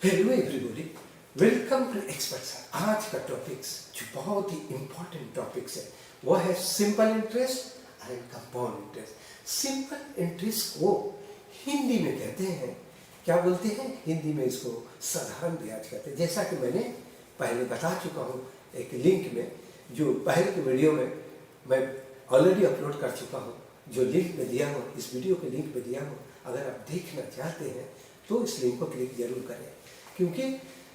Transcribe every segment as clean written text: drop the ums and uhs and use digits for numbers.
Hello everybody, welcome to experts. आज का topics जो बहुत ही इम्पोर्टेंट टॉपिक्स है वो है simple interest and compound interest. Simple interest को हिंदी में कहते हैं, क्या बोलते हैं हिंदी में, इसको साधारण ब्याज कहते हैं। जैसा कि मैंने पहले बता चुका हूँ एक लिंक में, जो पहले की वीडियो में मैं ऑलरेडी अपलोड कर चुका हूँ, जो लिंक में दिया हूँ, इस वीडियो के लिंक में दिया हूँ। अगर आप देखना चाहते हैं तो इस लिंक को क्लिक जरूर करें, क्योंकि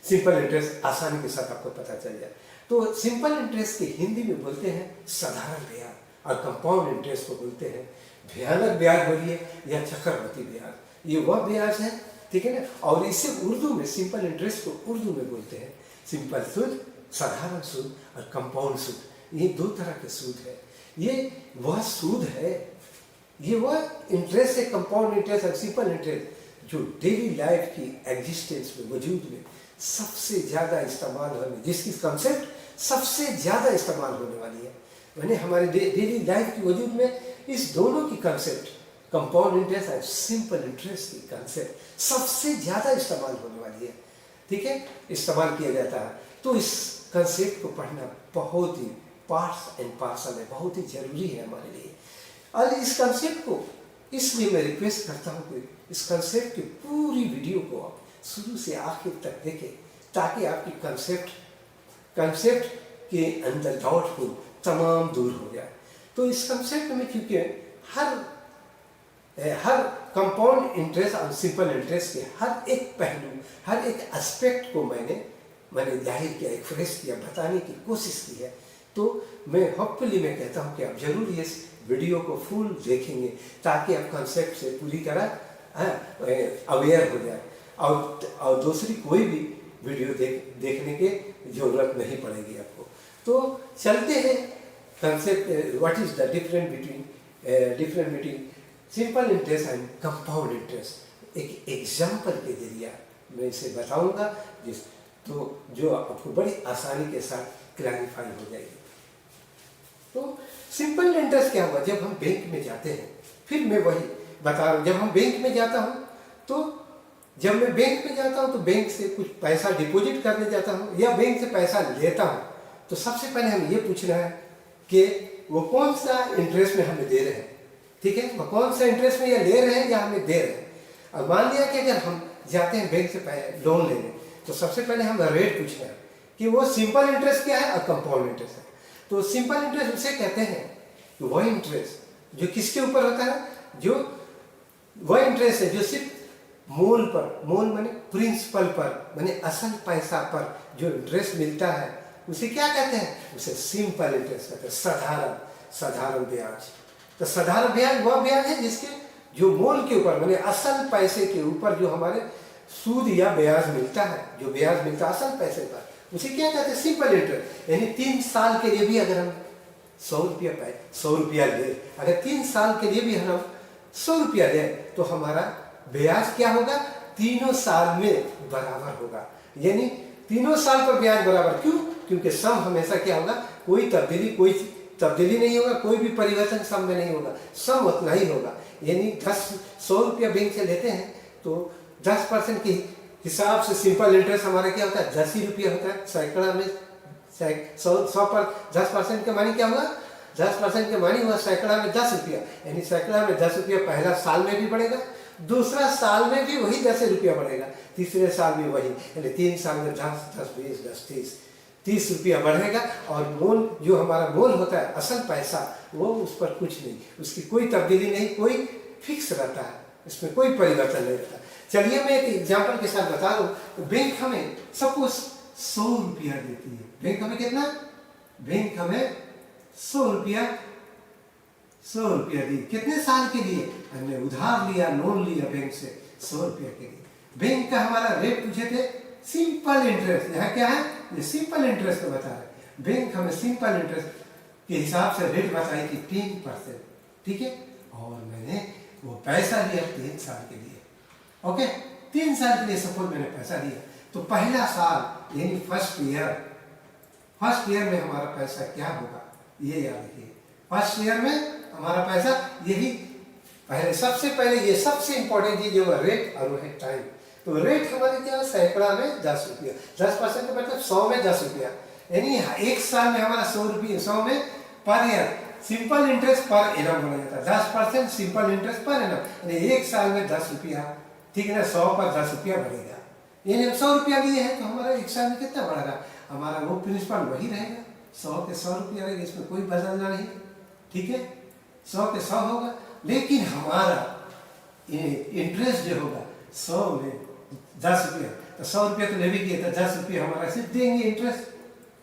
सिंपल इंटरेस्ट आसानी के साथ आपको पता चल जाए। तो सिंपल इंटरेस्ट के हिंदी में बोलते हैं साधारण ब्याज, और कंपाउंड इंटरेस्ट को बोलते हैं भयानक ब्याज बोलिए या चक्रवृद्धि ब्याज। ये वह ब्याज है, ठीक है ना। और इसे उर्दू में, सिंपल इंटरेस्ट को उर्दू में बोलते हैं सिंपल सूद, साधारण सूद और कंपाउंड सूद। ये दो तरह के सूद है। ये वह सूद है, ये वह इंटरेस्ट है, कंपाउंड इंटरेस्ट और सिंपल इंटरेस्ट, जो डेली लाइफ की एग्जिस्टेंस में, वजूद में सबसे ज़्यादा इस्तेमाल होने, जिसकी कंसेप्ट सबसे ज़्यादा इस्तेमाल होने वाली है। यानी हमारे डेली लाइफ की वजूद में इस दोनों की कंसेप्ट, कंपाउंड इंटरेस्ट और सिंपल इंटरेस्ट की कंसेप्ट सबसे ज़्यादा इस्तेमाल होने वाली है, ठीक है, इस्तेमाल किया जाता है। तो इस कंसेप्ट को पढ़ना बहुत ही पार्ट्स एंड पार्सल है, बहुत ही ज़रूरी है हमारे लिए। और इस कंसेप्ट को इसलिए मैं रिक्वेस्ट करता हूँ कि इस कंसेप्ट की पूरी वीडियो को आप शुरू से आखिर तक देखें, ताकि आपकी कंसेप्ट के अंदर डाउटफुल तमाम दूर हो जाए। तो इस कंसेप्ट में क्योंकि हर कंपाउंड इंटरेस्ट और सिंपल इंटरेस्ट के हर एक पहलू, हर एक एस्पेक्ट को मैंने जाहिर किया, एक्सप्रेस किया, बताने की कोशिश की है। तो मैं होपफुली मैं कहता हूँ कि आप जरूर इस वीडियो को फुल देखेंगे, ताकि आप कंसेप्ट से पूरी तरह अवेयर हो जाए, और दूसरी कोई भी वीडियो देखने की जरूरत नहीं पड़ेगी आपको। तो चलते हैं concept, what is the difference between simple interest and compound interest. एक एग्जाम्पल के जरिए मैं इसे बताऊंगा, तो जो आपको बड़ी आसानी के साथ क्लैरिफाई हो जाएगी। तो सिंपल इंटरेस्ट क्या हुआ, जब हम बैंक में जाते हैं, फिर मैं वही बता रहा हूँ, जब हम बैंक में जाता हूँ, तो जब मैं बैंक में जाता हूँ तो बैंक से कुछ पैसा डिपॉजिट करने जाता हूँ या बैंक से पैसा लेता हूँ, तो सबसे पहले हमें ये पूछना है कि वो कौन सा इंटरेस्ट में हमें दे रहे हैं, ठीक है, वो कौन सा इंटरेस्ट में या ले रहे हैं या हमें दे रहे हैं। अब मान लिया कि अगर हम जाते हैं बैंक से लोन लेने, तो सबसे पहले हम रेट पूछना है कि वो सिंपल इंटरेस्ट क्या है और कंपाउंड इंटरेस्ट है। तो सिंपल इंटरेस्ट उसे कहते हैं कि वह इंटरेस्ट जो किसके ऊपर होता है, जो वह इंटरेस्ट है जो सिर्फ मूल पर, मूल माने प्रिंसिपल पर, माने असल पैसा पर जो इंटरेस्ट मिलता है, उसे क्या कहते हैं, उसे सिंपल इंटरेस्ट कहते हैं, साधारण ब्याज। तो साधारण ब्याज वह ब्याज है जिसके जो मूल के ऊपर, माने असल पैसे के ऊपर जो हमारे सूद या ब्याज मिलता है, जो ब्याज मिलता है असल पैसे पर, उसे क्या कहते हैं, सिंपल इंटरेस्ट। यानी 3 साल के लिए भी अगर हम 100 रुपया ले, अगर 3 साल के लिए भी हम 100 रुपया ले, तो हमारा ब्याज क्या होगा, तीनों साल में बराबर होगा। यानी तीनों साल पर ब्याज बराबर, क्यों, क्योंकि सम हमेशा क्या होगा, कोई तब्दीली नहीं होगा, कोई भी परिवर्तन सम में नहीं होगा, सम उतना ही होगा। यानी 100 रुपया बैंक से लेते हैं तो 10% के हिसाब से सिंपल इंटरेस्ट हमारा क्या होता है, 10 ही रुपया होता है। सैकड़ा में 100 पर 10% का मानी क्या होगा, 10% के मानी हुआ सैकड़ा में 10 रुपया। यानी सैकड़ा में 10 रुपया पहला साल में भी बढ़ेगा, दूसरा साल में भी वही 10 रुपया बढ़ेगा, तीसरे साल में वही, यानी 3 साल में 10, 20, 10, 30 रुपया बढ़ेगा। और मोल जो हमारा मोल होता है, असल पैसा, वो उस पर कुछ नहीं, उसकी कोई तब्दीली नहीं, कोई फिक्स रहता है, इसमें कोई परिवर्तन नहीं रहता। चलिए मैं एक एग्जाम्पल के साथ बता दूं। बैंक हमें सपोज 100 रुपया देती है, बैंक हमें कितना, बैंक हमें 100 रुपया दी, कितने साल के लिए, हमने उधार लिया, लोन लिया बैंक से 100 रुपया के लिए। बैंक का हमारा रेट पूछे थे सिंपल इंटरेस्ट, यहाँ क्या है, ये सिंपल इंटरेस्ट को बता रहे। बैंक हमें सिंपल इंटरेस्ट के हिसाब से रेट बताई थी 3%, ठीक है, और मैंने वो पैसा लिया 3 साल के लिए। ओके, 3 साल के लिए सपोज मैंने पैसा दिया, तो पहला साल यानी फर्स्ट ईयर में हमारा पैसा क्या होगा, ये याद रखिए। फर्स्ट ईयर में हमारा पैसा, यही पहले, सबसे पहले ये सबसे इंपॉर्टेंट चीज जो है रेट और वो है टाइम। तो रेट हमारे क्या है, सैकड़ा में 10 रुपया, 10% का मतलब 100 में 10 रुपया, यानी एक साल में हमारा 100 रुपये, 100 में per year simple interest per annum बोला जाता है, 10% सिंपल इंटरेस्ट पर एनम, यानी एक साल में 10 रुपया, ठीक है ना, 100 पर 10 रुपया बढ़ेगा, यानी हम 100 रुपया लिए हैं तो हमारा एक साल में कितना बढ़ेगा, हमारा वो प्रिंसिपल वही रहेगा, 100 के 100 रुपया रहेगा, इसमें कोई बदलना नहीं, ठीक है, 100 के 100 होगा, लेकिन हमारा इंटरेस्ट जो होगा 100 में 10 रुपया, तो 100 रुपया तो ले भी किया था, 10 रुपया हमारा सिर्फ देंगे इंटरेस्ट,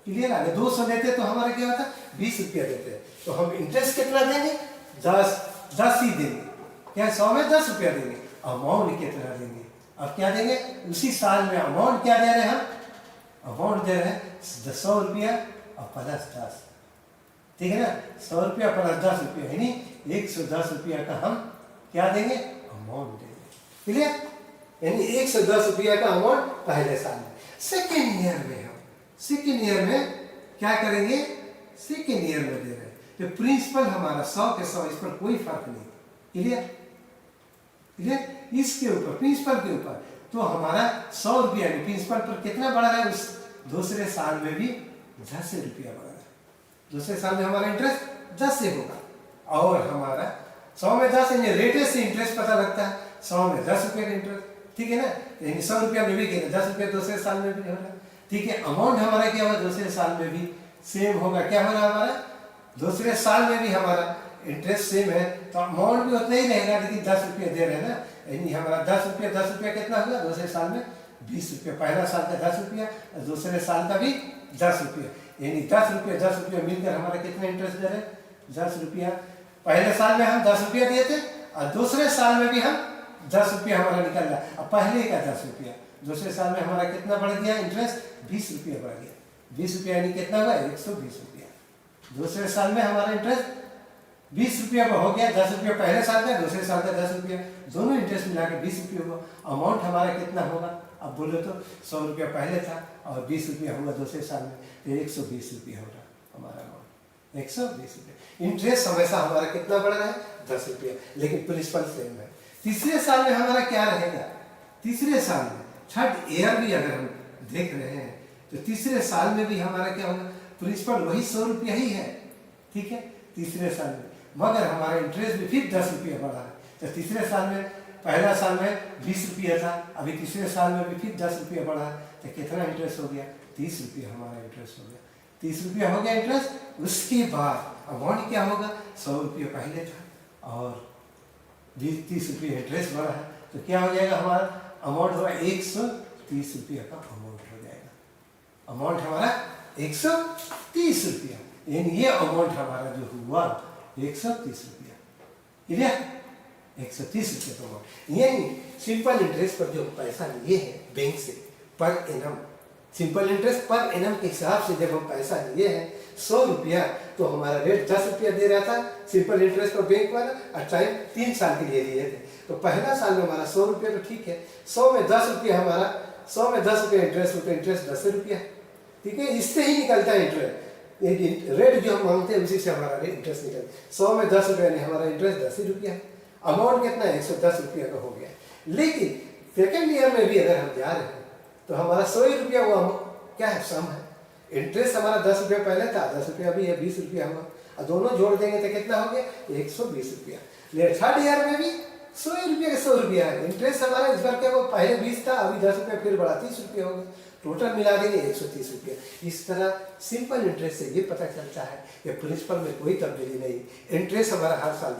क्लियर है, 200 देते तो हमारा क्या होता, 20 रुपया देते हैं, तो हम इंटरेस्ट कितना देंगे, 10 ही देंगे, क्या 100 में 10 रुपया देंगे, अमाउंट कितना देंगे, अब क्या देंगे, उसी साल में अमाउंट क्या दे रहे हैं हम, अमाउंट दे रहे हैं 100 रुपया और प्लस 10, ठीक है ना, 100 रुपया प्लस 10 रुपया, यानी 110 रुपया का हम क्या देंगे, अमाउंट देंगे, क्लियर, यानी 110 रुपया का अमाउंट पहले साल में। सेकेंड ईयर में हम सेकेंड ईयर में क्या करेंगे, सेकेंड ईयर में दे रहे हैं तो प्रिंसिपल हमारा 100 के 100, इस पर कोई फर्क नहीं, क्लियर, क्लियर, इसके ऊपर प्रिंसिपल के ऊपर तो हमारा 100 रुपया प्रिंसिपल पर कितना बढ़ रहा है, उस दूसरे साल में भी 10 रुपया बढ़ रहा है, दूसरे साल में हमारा इंटरेस्ट 10 से होगा, और हमारा 100 में 10 यानी रेटे से इंटरेस्ट पता लगता है, 100 में 10 रुपये का इंटरेस्ट, ठीक है ना, यानी 100 रुपया में भी किया 10 रुपया दूसरे साल में भी होगा, ठीक है, अमाउंट हमारा क्या होगा, दूसरे साल में भी सेम होगा, क्या होगा हमारा, दूसरे साल में भी हमारा इंटरेस्ट सेम है, तो अमाउंट भी उतना ही रहेगा, लेकिन 10 रुपया दे रहे हैं ना, यानी हमारा 10 रुपया कितना होगा, दूसरे साल में 20 रुपया, पहला साल का 10 रुपया और दूसरे साल का भी 10 रुपया, यानी 10 रुपया मिलकर हमारा कितना इंटरेस्ट दे रहे हैं, 10 रुपया, पहले साल में हम 10 रुपया दिए थे और दूसरे साल में भी हम 10 रुपया हमारा निकल रहा, अब पहले का 10 रुपया, दूसरे साल में हमारा कितना बढ़ गया इंटरेस्ट, 20 रुपया बढ़ गया, 20 रुपया यानी कितना हुआ, 120 रुपया, दूसरे साल में हमारा इंटरेस्ट 20 रुपया हो गया, 10 रुपया पहले साल का, दूसरे साल का 10 रुपया, दोनों इंटरेस्ट मिला के 20 रुपया हुआ, अमाउंट हमारा कितना होगा, अब बोले तो 100 रुपया पहले था और 20 रुपया हुआ दूसरे साल में, तो 120 रुपया होगा हमारा अमाउंट, 120 रुपया, इंटरेस्ट हमेशा हमारा कितना बढ़ रहा है, 10 रुपया, लेकिन प्रिंसिपल सेम है। तीसरे साल में हमारा क्या रहेगा, तीसरे साल में थर्ड ईयर भी अगर हम देख रहे हैं तो तीसरे साल में भी हमारा क्या होगा, प्रिंसिपल वही 100 रुपया ही है, ठीक है, तीसरे साल में, मगर हमारा इंटरेस्ट भी फिर 10 रुपया बढ़ा है, तो तीसरे साल में, पहला साल में 20 रुपया था, अभी तीसरे साल में भी फिर 10 रुपया बढ़ा है, तो कितना इंटरेस्ट हो गया, 30 रुपया हमारा इंटरेस्ट हो गया, 30 रुपया हो गया इंटरेस्ट, उसके बाद अमाउंट क्या होगा, 100 रुपया पहले था और 30 रुपया इंटरेस्ट बढ़ा है, तो क्या हो जाएगा हमारा अमाउंट होगा 130 रुपया का अमाउंट हो जाएगा, अमाउंट हमारा 130 रुपया, यानी ये अमाउंट हमारा जो हुआ 130 रुपया, क्लियर, 130 रुपया का अमाउंट, यानी सिंपल इंटरेस्ट पर जो पैसा लिए हैं बैंक से per annum, simple interest per annum के हिसाब से जब हम पैसा लिए हैं 100 रुपया, तो हमारा रेट 10 रुपया दे रहा था सिंपल इंटरेस्ट पर बैंक वाला, और टाइम 3 साल के लिए दिए थे, तो पहला साल में हमारा 100 रुपया तो ठीक है, 100 में 10 रुपया हमारा, 100 में 10 रुपया इंटरेस्ट होता है, इंटरेस्ट 10 रुपया, ठीक है, इससे ही निकलता है इंटरेस्ट, रेट जो हम मांगते हैं उसी से हमारा इंटरेस्ट निकलता है, 100 में 10 रुपया नहीं, हमारा इंटरेस्ट 10 ही रुपया है, अमाउंट कितना है, 110 रुपया का हो गया, लेकिन सेकेंड ईयर में भी अगर हम जा रहे हैं तो हमारा 100 ही रुपया हुआ, क्या है, सम है, इंटरेस्ट हमारा 10 रुपया पहले था, 10 रुपया अभी है, 20 रुपया हुआ, और दोनों जोड़ देंगे तो कितना हो गया, 120 रुपया, लेकिन थर्ड ईयर में भी 100 रुपया का 100 रुपया है, इंटरेस्ट हमारा इस बार क्या हुआ, पहले 20 था, अभी 10 रुपया फिर बढ़ा 30 रुपया हो गया, टोटल मिला देंगे 130 रुपया। इस तरह सिंपल इंटरेस्ट से ये पता चलता है कि प्रिंसिपल में कोई तब्दीली नहीं, इंटरेस्ट हमारा हर साल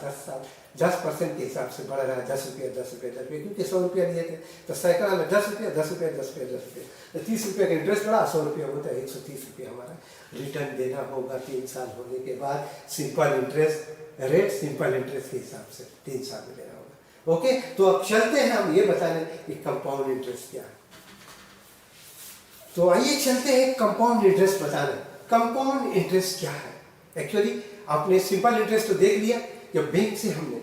10% के हिसाब से बढ़ रहा है, 10 रुपया 10 रुपया 10 रुपया, क्योंकि 100 रुपया लिए थे तो सैकड़ा में 10 रुपया 10 रुपया 10 रुपया 10 रुपया, तो 30 रुपया का इंटरेस्ट बढ़ा, 100 रुपया होता है, 130 रुपया हमारा रिटर्न देना होगा 3 साल होने के बाद, simple interest rate simple interest के हिसाब से 3 साल में देना होगा। ओके, तो अब चलते हैं हम ये बताने कि कंपाउंड इंटरेस्ट क्या है। तो आइए चलते हैं कंपाउंड इंटरेस्ट बताने। कंपाउंड इंटरेस्ट क्या है? एक्चुअली आपने सिंपल इंटरेस्ट तो देख लिया, जब बैंक से हमने,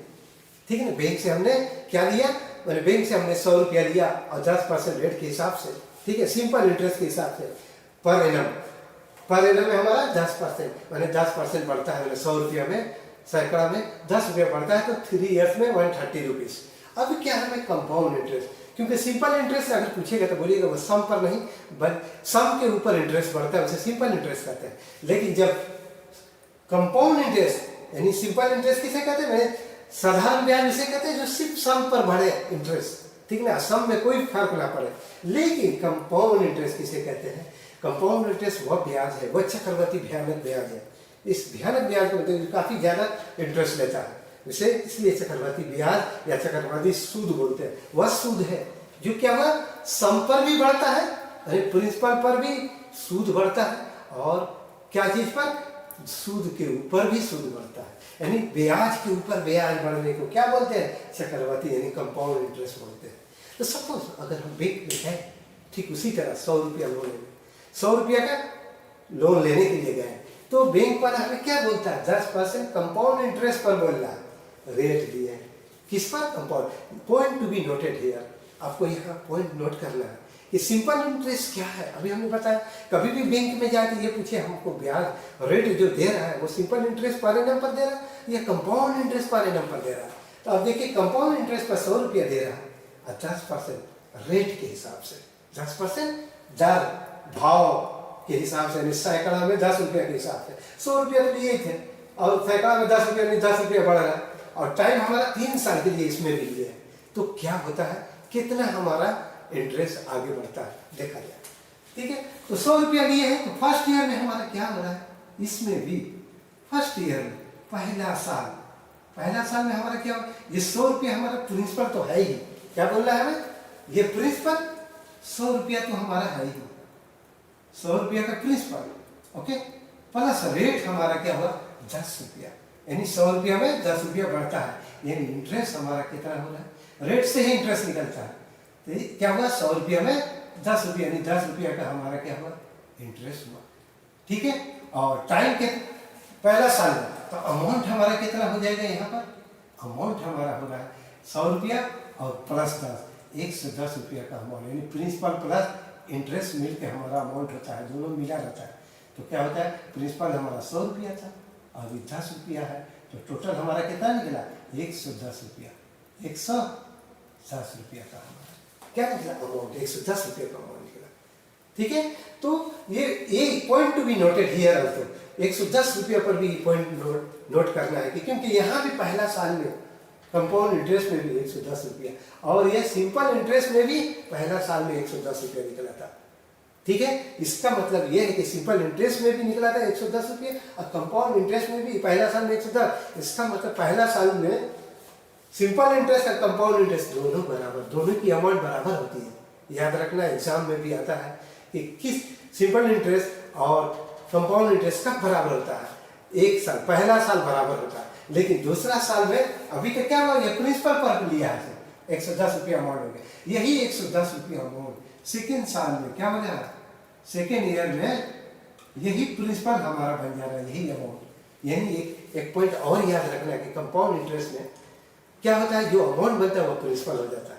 ठीक है ना, बैंक से हमने क्या लिया, मैंने बैंक से हमने 100 रुपया लिया और 10% रेट के हिसाब से, ठीक है, सिंपल इंटरेस्ट के हिसाब से, पर एनम में हमारा 10%, मैंने 10% बढ़ता है, मैंने 100 रुपया में, सैकड़ा में 10 रुपया बढ़ता है, तो 3 ईयर्स में 130 रुपीज़। अब क्या है, कंपाउंड इंटरेस्ट, क्योंकि सिंपल इंटरेस्ट अगर पूछेगा तो बोलिएगा वो सम पर नहीं, बट सम के ऊपर इंटरेस्ट बढ़ता है, उसे सिंपल इंटरेस्ट कहते हैं। लेकिन जब कंपाउंड इंटरेस्ट यानी सिंपल इंटरेस्ट किसे कहते हैं, साधारण ब्याज इसे कहते हैं जो सिर्फ सम पर बढ़े इंटरेस्ट, ठीक ना, सम में कोई फर्क ना पड़े। लेकिन कंपाउंड इंटरेस्ट किसे कहते हैं, कंपाउंड इंटरेस्ट वह ब्याज है, वह चक्रवर्ती भयानक ब्याज है। इस भयानक ब्याज को मतलब काफी ज्यादा इंटरेस्ट लेता है, इसे इसलिए चक्रवर्ती ब्याज या चक्रवर्ती सूद बोलते हैं। वह सूद है जो क्या हुआ, सम पर भी बढ़ता है, प्रिंसिपल पर भी सूद बढ़ता है, और क्या चीज पर, सूद के ऊपर भी सूद बढ़ता है। यानी ब्याज के ऊपर ब्याज बढ़ने को क्या बोलते हैं, चक्रवर्ती यानी कंपाउंड इंटरेस्ट बोलते हैं। तो सपोज अगर हम बैंक में हैं, ठीक उसी तरह 100 रुपया लोन लेने, 100 रुपया का लोन लेने के लिए गए, तो बैंक वाला हमें क्या बोलता है, 10% कंपाउंड इंटरेस्ट पर बोल रहा है, रेट दिए हैं किस पर, compound. Point to be noted here, आपको यहाँ पॉइंट नोट करना है कि सिंपल इंटरेस्ट क्या है। अभी हमने बताया कभी भी बैंक में जाके ये पूछे हमको ब्याज रेट जो दे रहा है वो सिंपल इंटरेस्ट पर एनम पर दे रहा है या कंपाउंड इंटरेस्ट पर एनम पर दे रहा है। तो अब देखिए कंपाउंड इंटरेस्ट पर 100 रुपया दे रहा है और 10% रेट के हिसाब से, 10% दर भाव के हिसाब से, सैकड़ा में 10 रुपया के हिसाब से 100 रुपया तो लिए थे और सैकड़ा में 10 रुपया नहीं 10 रुपया बढ़ रहा है, और टाइम हमारा 3 साल के लिए इसमें भी लिया है। तो क्या होता है, कितना हमारा इंटरेस्ट आगे बढ़ता है देखा जाए, ठीक है। तो 100 रुपया लिए हैं, तो फर्स्ट ईयर में हमारा क्या हो रहा है, इसमें भी फर्स्ट ईयर में पहला साल में हमारा क्या, ये 100 रुपया हमारा प्रिंसिपल तो है ही, क्या बोल रहा है हमें, ये प्रिंसिपल 100 रुपया तो हमारा है ही, 100 रुपया का प्रिंसिपल, ओके, प्लस रेट हमारा क्या हुआ 10 रुपया, यानी 100 रुपया में 10 रुपया बढ़ता है, यानी इंटरेस्ट हमारा कितना हो रहा है, रेट से ही इंटरेस्ट निकलता है। तो क्या हुआ, 100 रुपया में 10 रुपया, यानी 10 रुपया का हमारा क्या हुआ, इंटरेस्ट हुआ, ठीक है। और टाइम के पहला साल में तो अमाउंट हमारा कितना हो जाएगा, यहाँ पर अमाउंट हमारा हो रहा है 100 रुपया और प्लस 10, 110 रुपया का अमाउंट, यानी प्रिंसिपल प्लस इंटरेस्ट मिलकर हमारा अमाउंट होता है, दोनों मिला रहता है। तो क्या होता है, प्रिंसिपल हमारा 100 रुपया था, अभी 10 रुपया है, तो टोटल हमारा कितना निकला 110 रुपया, 110 रुपया का हमारा क्या निकला अमाउंट, 110 रुपया का अमाउंट निकला, ठीक है। तो ये point to be noted here also, 110 रुपया पर भी पॉइंट नोट करना है कि क्योंकि यहाँ भी पहला साल में कंपाउंड इंटरेस्ट में भी 110 रुपया और यह सिंपल इंटरेस्ट में भी पहला साल में 110 रुपया निकला था, ठीक है। इसका मतलब यह है कि सिंपल इंटरेस्ट में भी निकला था 110 रुपये और कंपाउंड इंटरेस्ट में भी पहला साल में 110। इसका मतलब पहला साल में सिंपल इंटरेस्ट और कंपाउंड इंटरेस्ट दोनों बराबर, दोनों की अमाउंट बराबर होती है। याद रखना एग्जाम में भी आता है कि किस सिंपल इंटरेस्ट और कंपाउंड इंटरेस्ट कब बराबर होता है, एक साल पहला साल बराबर होता है, लेकिन दूसरा साल में अभी का क्या हुआ, प्रिंसिपल पर लिया है 110 रुपया अमाउंट हो गया, यही 110 रुपया अमाउंट सेकेंड साल में क्या हो जाएगा, सेकेंड ईयर में यही प्रिंसिपल हमारा बन जा रहा है, यही अमाउंट। यानी एक पॉइंट और याद रखना है कि कंपाउंड इंटरेस्ट में क्या होता है, जो अमाउंट बनता है वो प्रिंसिपल हो जाता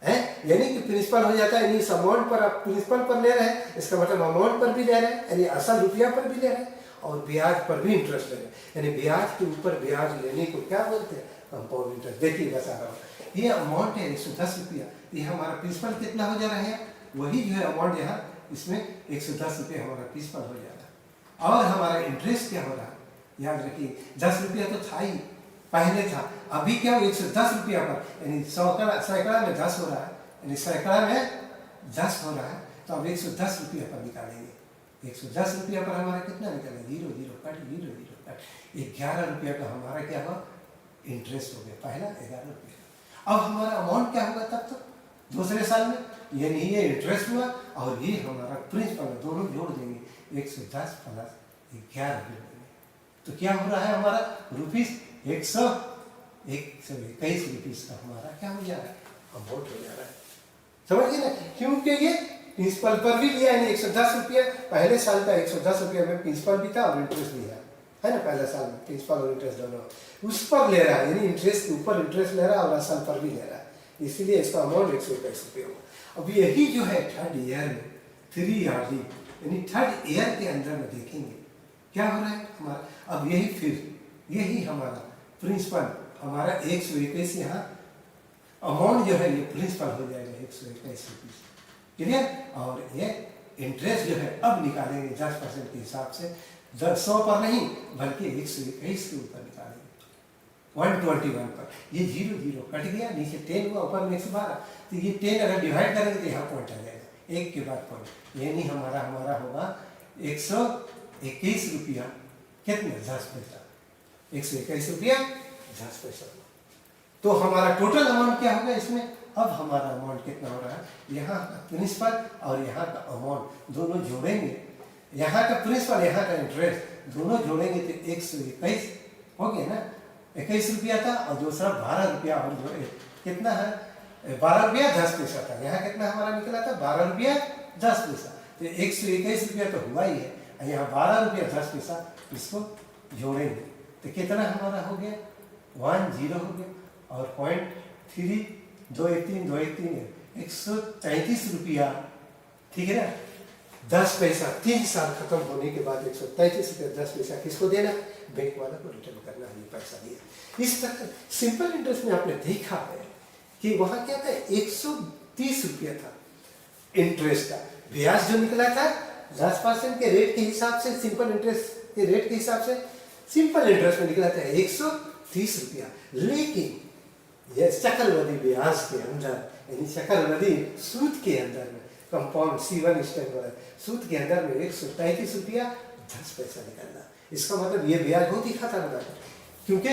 है, यानी कि प्रिंसिपल हो जाता है, यानी इस अमाउंट पर आप प्रिंसिपल पर ले रहे हैं, इसका मतलब अमाउंट पर भी ले रहे हैं, यानी असल रुपया पर भी ले रहे हैं और ब्याज पर भी इंटरेस्ट ले रहे हैं, यानी ब्याज के ऊपर ब्याज लेने को क्या बोलते हैं, कंपाउंड इंटरेस्ट। देखिए बता रहा हूँ, ये अमाउंट है 110 रुपया, ये हमारा प्रिंसिपल कितना हो जा रहा है, वही जो है अमाउंट यहाँ इसमें 110 रुपया हमारा प्रिंसिपल हो जा रहा है, और हमारा इंटरेस्ट क्या हो रहा है, याद रखिए 10 रुपया तो था ही, पहले था, अभी क्या 110 रुपया पर, यानी सैकड़ा में 10 हो रहा है, यानी सैकड़ा में 10 हो रहा है, तो अब 110 रुपया पर निकालेंगे, 110 रुपया पर हमारा कितना निकला, 0 0 कट 0 0 कट, 11 रुपया का हमारा क्या हुआ, इंटरेस्ट हो गया, पहला 11 रुपया। अब हमारा अमाउंट क्या होगा तब तक दूसरे साल में, यानी ये इंटरेस्ट हुआ और ये हमारा प्रिंसिपल, दोनों जोड़ देंगे, 110 प्लस 11 देंगे, तो क्या हो रहा है हमारा रुपीस 121 रुपीस का हमारा क्या हो जा रहा है, अमाउंट हो जा रहा है, समझिए ना। क्योंकि ये प्रिंसिपल पर भी लिया, यानी 110 रुपया, पहले साल का 110 रुपया में प्रिंसिपल भी था और इंटरेस्ट भी है ना, पहले साल में प्रिंसिपल और इंटरेस्ट दोनों उस पर ले रहा है, यानी इंटरेस्ट के ऊपर इंटरेस्ट ले रहा है और असल पर भी ले रहा है, इसीलिए इसका अमाउंट 121 रुपया हुआ। अब यही जो है थर्ड ईयर में 3 ईयरली, यानी थर्ड ईयर के अंदर में देखेंगे क्या हो रहा है हमारा, अब यही फिर यही हमारा प्रिंसिपल हमारा 121 यहाँ अमाउंट जो है ये प्रिंसिपल हो जाएगा 121 रुपीज़, क्लियर। और ये इंटरेस्ट जो है अब निकालेंगे 10% के हिसाब से, 100 पर नहीं बल्कि 121 के ऊपर निकालेंगे, 121 पर। ये 0 0 कट गया, नीचे 10 हुआ, ऊपर में 112, तो ये 10 अगर डिवाइड करेंगे तो यहाँ पॉइंट आ जाएगा, एक के बाद पॉइंट, यानी हमारा होगा 121 रुपया कितने 10 पैसा, 121 रुपया 10 पैसा। तो हमारा टोटल अमाउंट क्या होगा इसमें, अब हमारा अमाउंट कितना हो रहा है, यहाँ का प्रिंसिपल और यहाँ का अमाउंट दोनों जोड़ेंगे, यहाँ का प्रिंसिपल यहाँ का इंटरेस्ट दोनों जोड़ेंगे तो 121 हो गया ना, 21 रुपया था और दूसरा 12 रुपया और जोड़े, कितना है 12 रुपया 10 पैसा था, यहाँ कितना हमारा निकला था 12 रुपया 10 पैसा, तो 121 रुपया तो हुआ ही है, यहाँ 12 रुपया 10 पैसा, इसको जोड़ेंगे तो कितना हमारा हो गया 10 हो गया, और 0.3 213 है 133 रुपया, ठीक है ना, 10 पैसा। 3 साल खत्म होने के बाद 133 रुपया 10 पैसा किसको देना, बैंक वाला को रिटर्न करना, ये पैसा दिया। इस तरह सिंपल इंटरेस्ट में आपने देखा है कि वहाँ क्या था 130 रुपया था इंटरेस्ट का, ब्याज जो निकला था 10% के रेट के हिसाब से, सिंपल इंटरेस्ट के रेट के हिसाब से सिंपल इंटरेस्ट में निकला था 130 रुपया, लेकिन यह चक्रवृद्धि ब्याज के अंदर, यानी चक्रवृद्धि सूद के अंदर में, कंपाउंड C1 स्टैंड वाला सूद के अंदर में 133 रुपया 10 पैसा निकलना। इसका मतलब ये ब्याज बहुत ही खतरनाक है, क्योंकि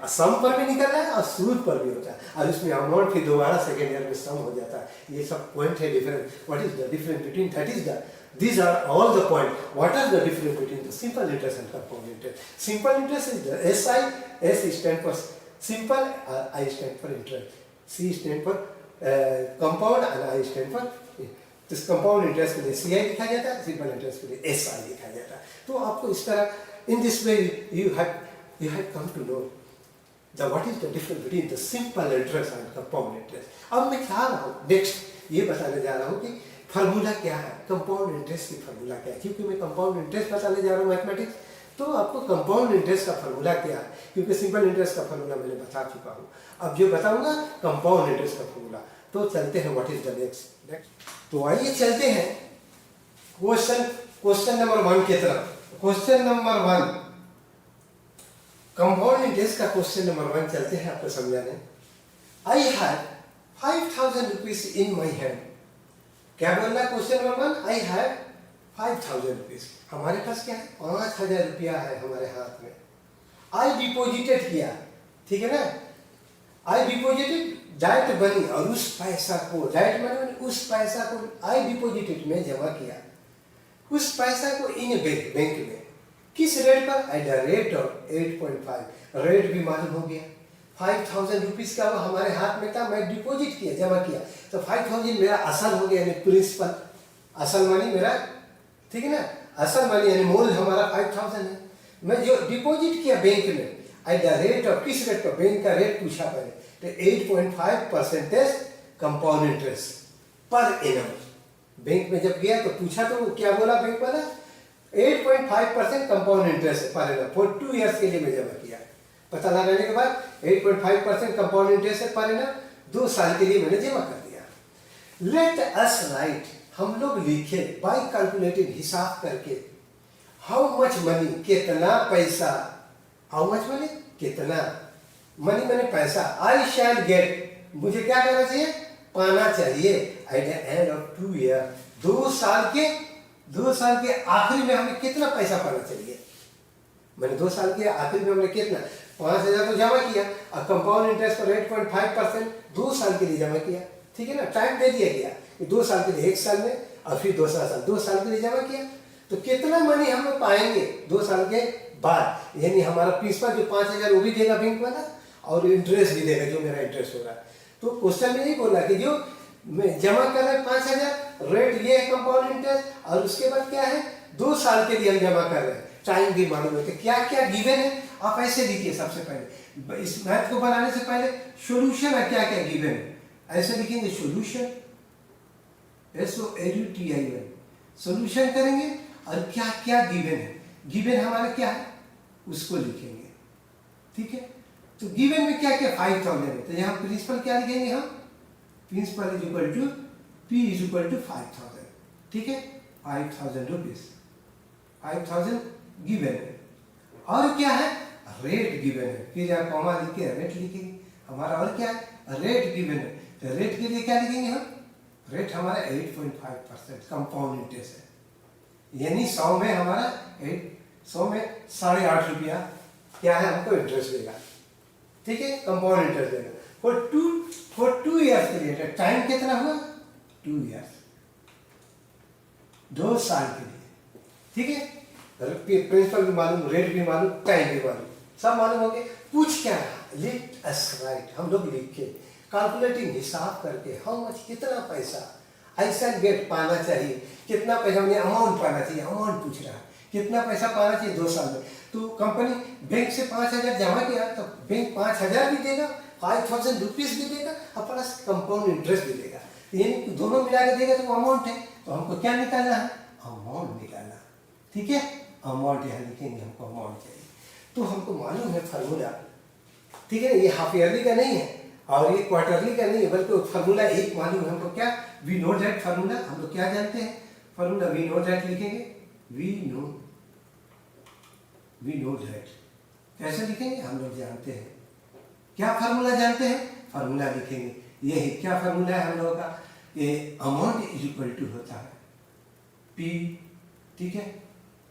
सम पर भी निकल रहा है और सूद पर भी होता है, और इसमें अमाउंट फिर दोबारा सेकेंड ईयर में सम हो जाता है। ये सब पॉइंट है difference, what is the difference between, that is the, these are all the point, what are the difference between the simple interest and compound interest. Simple interest is the SI, S stand for simple, I stand for interest, C stand for compound and I stand for, तो compound interest के लिए CI लिखा जाता है, simple interest के लिए SI लिखा जाता है। तो आपको इस तरह in this way you have come to know the what is the difference between the simple interest and compound interest. अब मैं क्या रहा हूँ नेक्स्ट ये बताने जा रहा हूँ कि फार्मूला क्या है, कंपाउंड इंटरेस्ट की फार्मूला क्या है, क्योंकि मैं कंपाउंड इंटरेस्ट बताने जा रहा हूँ मैथमेटिक्स, तो आपको कंपाउंड इंटरेस्ट का फार्मूला क्या है, क्योंकि सिंपल इंटरेस्ट का फार्मूला मैंने बता चुका हूँ। अब जो बताऊंगा कंपाउंड इंटरेस्ट का फार्मूला, तो चलते हैं व्हाट इज द नेक्स्ट। तो आइए चलते हैं क्वेश्चन नंबर 1 की तरफ। क्वेश्चन नंबर 1, कंपाउंड इंटरेस्ट का क्वेश्चन नंबर 1 चलते हैं आपको समझाने। I have 5000 rupees in my hand. क्या बोल रहा है question number 1, I have 5000 rupees, हमारे पास क्या है 5000 रुपया है हमारे हाथ में। आई डिपोजिटेड किया, ठीक है ना, आई डिपोजिटेड डायरेक्ट मनी, और उस पैसा को, डायरेक्ट मनी उस पैसा को आई डिपोजिटेड में जमा किया, उस पैसा को इन बैंक में, किस रेट पर, at the rate of 8.5, rate भी मालूम हो गया। 5000 रुपीज का वो हमारे हाथ में था, मैं डिपॉजिट किया, जमा किया, तो 5000 मेरा असल हो गया, यानी प्रिंसिपल, असल मनी मेरा, ठीक है ना, असल मनी यानी मूल हमारा 5000 है। मैं जो डिपॉजिट किया बैंक में एट द रेट ऑफ, किस रेट पर, बैंक का रेट पूछा पहले, तो 8.5% compound interest per annum. Bank में जब गया तो पूछा तो क्या बोला बैंक वाला, 8.5% compound interest per annum for 2 years के लिए मैं जमा किया। पता लगाने के बाद 8.5% कंपाउंड इंटरेस्ट पर एनम 2 साल के लिए मैंने जमा कर दिया। लेट अस राइट, हम लोग लिखे बाय कैलकुलेटेड, हिसाब करके, हाउ मच मनी, कितना पैसा, हाउ मच मनी, कितना मनी, मैंने पैसा, आई शैल गेट, मुझे क्या करना चाहिए, पाना चाहिए, at the end of 2 year, 2 साल के आखिरी में हमें कितना पैसा पाना चाहिए। मैंने 2 साल के आखिर में हमने कितना 5000 तो जमा किया, और कंपाउंड इंटरेस्ट पर 8.5% 2 साल के लिए जमा किया, ठीक है ना, टाइम दे दिया गया कि 2 साल के लिए 1 साल में, और फिर 2 साल के लिए जमा किया, तो कितना मनी हम लोग पाएंगे 2 साल के बाद, यानी हमारा प्रिंसिपल जो 5000 वो भी देगा बैंक वाला, और इंटरेस्ट भी देगा जो मेरा इंटरेस्ट हो रहा है। तो क्वेश्चन में नहीं बोला कि जो मैं जमा कर रहे 5000, रेट ये है कंपाउंड इंटरेस्ट, और उसके बाद क्या है 2 साल के लिए हम जमा कर रहे हैं, टाइम भी मालूम है, क्या क्या गिवन है आप ऐसे लिखिए। सबसे पहले इस मैथ को बनाने से पहले सॉल्यूशन है, क्या क्या गिवन है, ऐसे लिखेंगे सॉल्यूशन, SOLUTION, सॉल्यूशन करेंगे, और क्या क्या गिवन है, गिवन हमारा क्या है उसको लिखेंगे, ठीक है। तो गिवन में क्या क्या 5000 है, तो यहाँ प्रिंसिपल क्या लिखेंगे हम principal is equal to P is equal to 5000, ठीक है, 5000 रुपीज, 5000 गिवन है। और क्या है, रेट गिवन है, फिर यहाँ कॉमा लिख के रेट लिखेंगे हमारा। और क्या है, रेट गिवन है, तो रेट के लिए क्या लिखेंगे हम, रेट हमारा 8.5% कंपाउंड इंटरेस्ट है, यानी 100 में हमारा 100 में 8.5 रुपया क्या है हमको इंटरेस्ट देगा, ठीक है, कंपाउंड इंटरेस्ट देगा फॉर 2 ईयर्स के लिए। टाइम कितना हुआ, 2 ईयर्स, 2 साल के लिए, ठीक है। प्रिंसिपल भी मालूम, रेट भी मालूम, टाइम भी मालूम, सब मालूम हो गए। पूछ क्या रहा, लेट अस राइट, हम लोग लिखे कैलकुलेटिंग हिसाब करके हाउ मच, कितना पैसा ऐसा गेट पाना चाहिए, कितना पैसा उन्हें अमाउंट पाना चाहिए, अमाउंट पूछ रहा है कितना पैसा पाना चाहिए 2 साल में। तो कंपनी बैंक से 5000 जमा किया तो बैंक 5000 भी देगा, 5000 रुपीज भी देगा और प्लस कंपाउंड इंटरेस्ट भी देगा, यानी कि दोनों मिला के देगा तो वो अमाउंट है। तो हमको क्या निकालना है, अमाउंट निकालना, ठीक है, अमाउंट यहाँ लिखेंगे, हमको अमाउंट चाहिए। तो हमको मालूम है फार्मूला, ठीक है, ये हाफ ईयरली का नहीं है और ये क्वार्टरली का नहीं है, बल्कि फार्मूला एक मालूम है हमको, क्या, वी नो दैट फार्मूला, हम लोग क्या जानते हैं फार्मूला, वी नो दैट लिखेंगे, वी नो दैट कैसे लिखेंगे, हम लोग जानते हैं, क्या फार्मूला जानते हैं, फार्मूला लिखेंगे, ये है क्या फार्मूला है हम लोगों का, ये अमाउंट इज इक्वल टू होता है पी, ठीक है,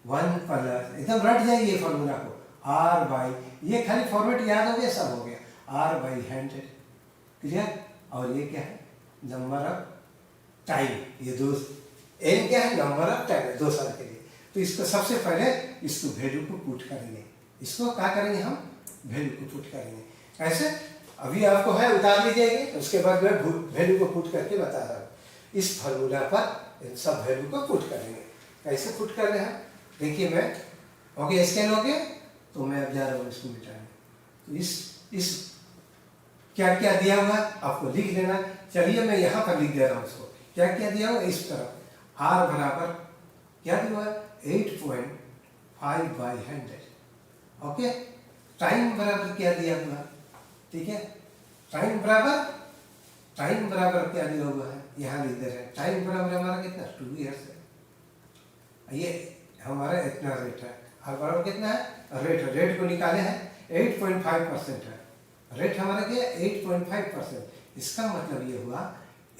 1 प्लस, एकदम रट जाइए ये फार्मूला को, आर बाई, ये खाली फॉर्मेट याद हो गया, सब हो गया, आर बाई 100, क्लियर। और ये क्या है, नंबर ऑफ टाइम, ये 2 एन क्या है, नंबर ऑफ टाइम है 2 साल के लिए। तो इसको सबसे पहले इसको वैल्यू को पुट करेंगे, इसको क्या करेंगे हम, वैल्यू को पुट करेंगे, ऐसे अभी आपको है उतार लीजिएगा, उसके बाद मैं वैल्यू को पुट करके बता रहा हूँ। इस फार्मूला पर इन सब वैल्यू को पुट करेंगे, कैसे पुट कर रहे हैं, देखिए मैं ओके, स्कैन हो गया, तो मैं अब जा रहा हूँ इसको मिटाने। तो इस क्या क्या दिया हुआ आपको लिख लेना। चलिए मैं यहाँ पर लिख दे रहा हूँ उसको, क्या क्या दिया हुआ, इस तरफ आर बराबर क्या दिया हुआ, 8.5/100, ओके। टाइम बराबर क्या दिया हुआ, ठीक है, टाइम बराबर क्या दिया हुआ है, यहाँ लिख दे रहे हैं, टाइम बराबर हमारा कितना, 2 ईयर्स है, ये हमारा इतना रेट है, और बराबर कितना है, रेट को निकाले हैं 8.5% है, रेट हमारा क्या है 8.5%, इसका मतलब ये हुआ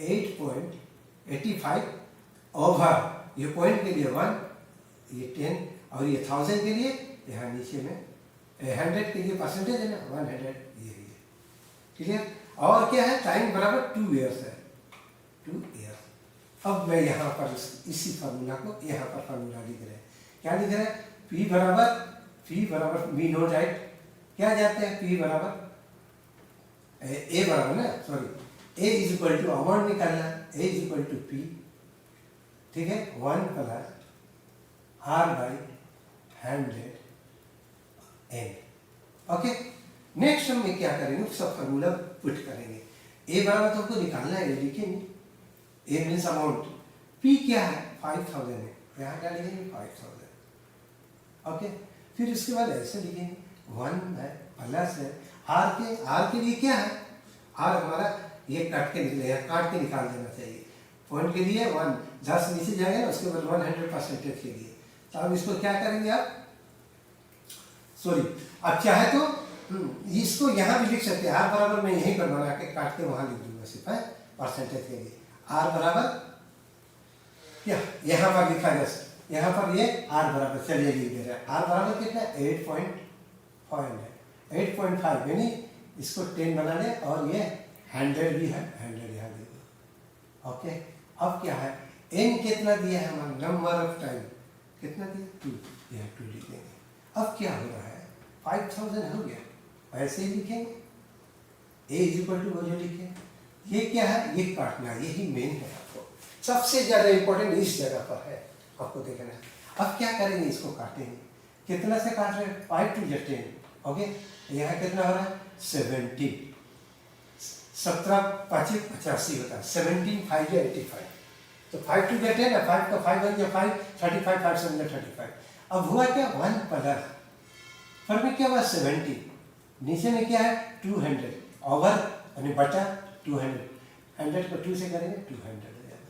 8.85 ओवर, ये पॉइंट के लिए 1, ये 10 और ये 1000 के लिए यहाँ नीचे में 100 के लिए परसेंटेज है ना, 100, ये है, क्लियर। और क्या है, टाइम बराबर 2 ईयर्स है, 2 ईयर्स। अब मैं यहाँ पर इसी फार्मूला को यहाँ पर फार्मूला लिख रहे हैं, क्या लिख रहे हैं, P बराबर वी नो राइट, क्या जाते हैं, P बराबर ए बराबर ना, sorry, A is equal to amount निकालना, A is equal to P, ठीक है, 1 प्लस R by 100 N, okay. Next हम क्या करेंगे, सब फार्मूला पुट करेंगे। A बराबर तो हमको निकालना है, लिखेंगे, A मीन्स अमाउंट, P क्या है 5000 है, यहाँ क्या लिखेंगे 5000, ओके। फिर उसके बाद ऐसे लिखेंगे 1 है प्लस है आर के लिए क्या है, आर हमारा ये काट के निकाल देना चाहिए, पॉइंट के लिए 1, 10 नीचे जाएगा ना, उसके बाद 100% के लिए। तो अब इसको क्या करेंगे आप, सॉरी, अब चाहे तो इसको यहाँ भी लिख सकते हैं, आर बराबर मैं यहीं पर बना के काट के वहाँ लिख दूंगा सिर्फ, है परसेंटेज के लिए, आर बराबर क्या यहाँ पर लिखा जा सकता, यहाँ पर ये आर बराबर, चलिए लिख दे रहे हैं, आर बराबर कितना 8.5 है, 8.5 यानी इसको 10 बना ले, और ये 100 भी है, 100 यहाँ दे दो, ओके। अब क्या है, n कितना दिया है हमारा, नंबर ऑफ टाइम कितना दिया, 2, यहाँ 2 लिख देंगे। अब क्या हो रहा है, 5000 हो गया, ऐसे ही लिखेंगे, A इज इक्वल टू वो जो लिखे, ये क्या है, ये काटना, यही मेन है, आपको सबसे ज्यादा इंपॉर्टेंट इस जगह पर है, आपको देखना है। अब क्या करेंगे, इसको काटेंगे, कितना से काट रहे हैं, 5 to 10, ओके। यहाँ कितना हो रहा है 70, 17 5 85 होता है, 17 5 85, तो 5 to 10 है, 5 का 5 बन गया 5, 35 5 7 35। अब हुआ क्या, 1 प्लस, फर्क में क्या हुआ 70, नीचे में क्या है 200 ओवर यानी बटा 200, 100 को 2 से करेंगे 200 हो जाएगा।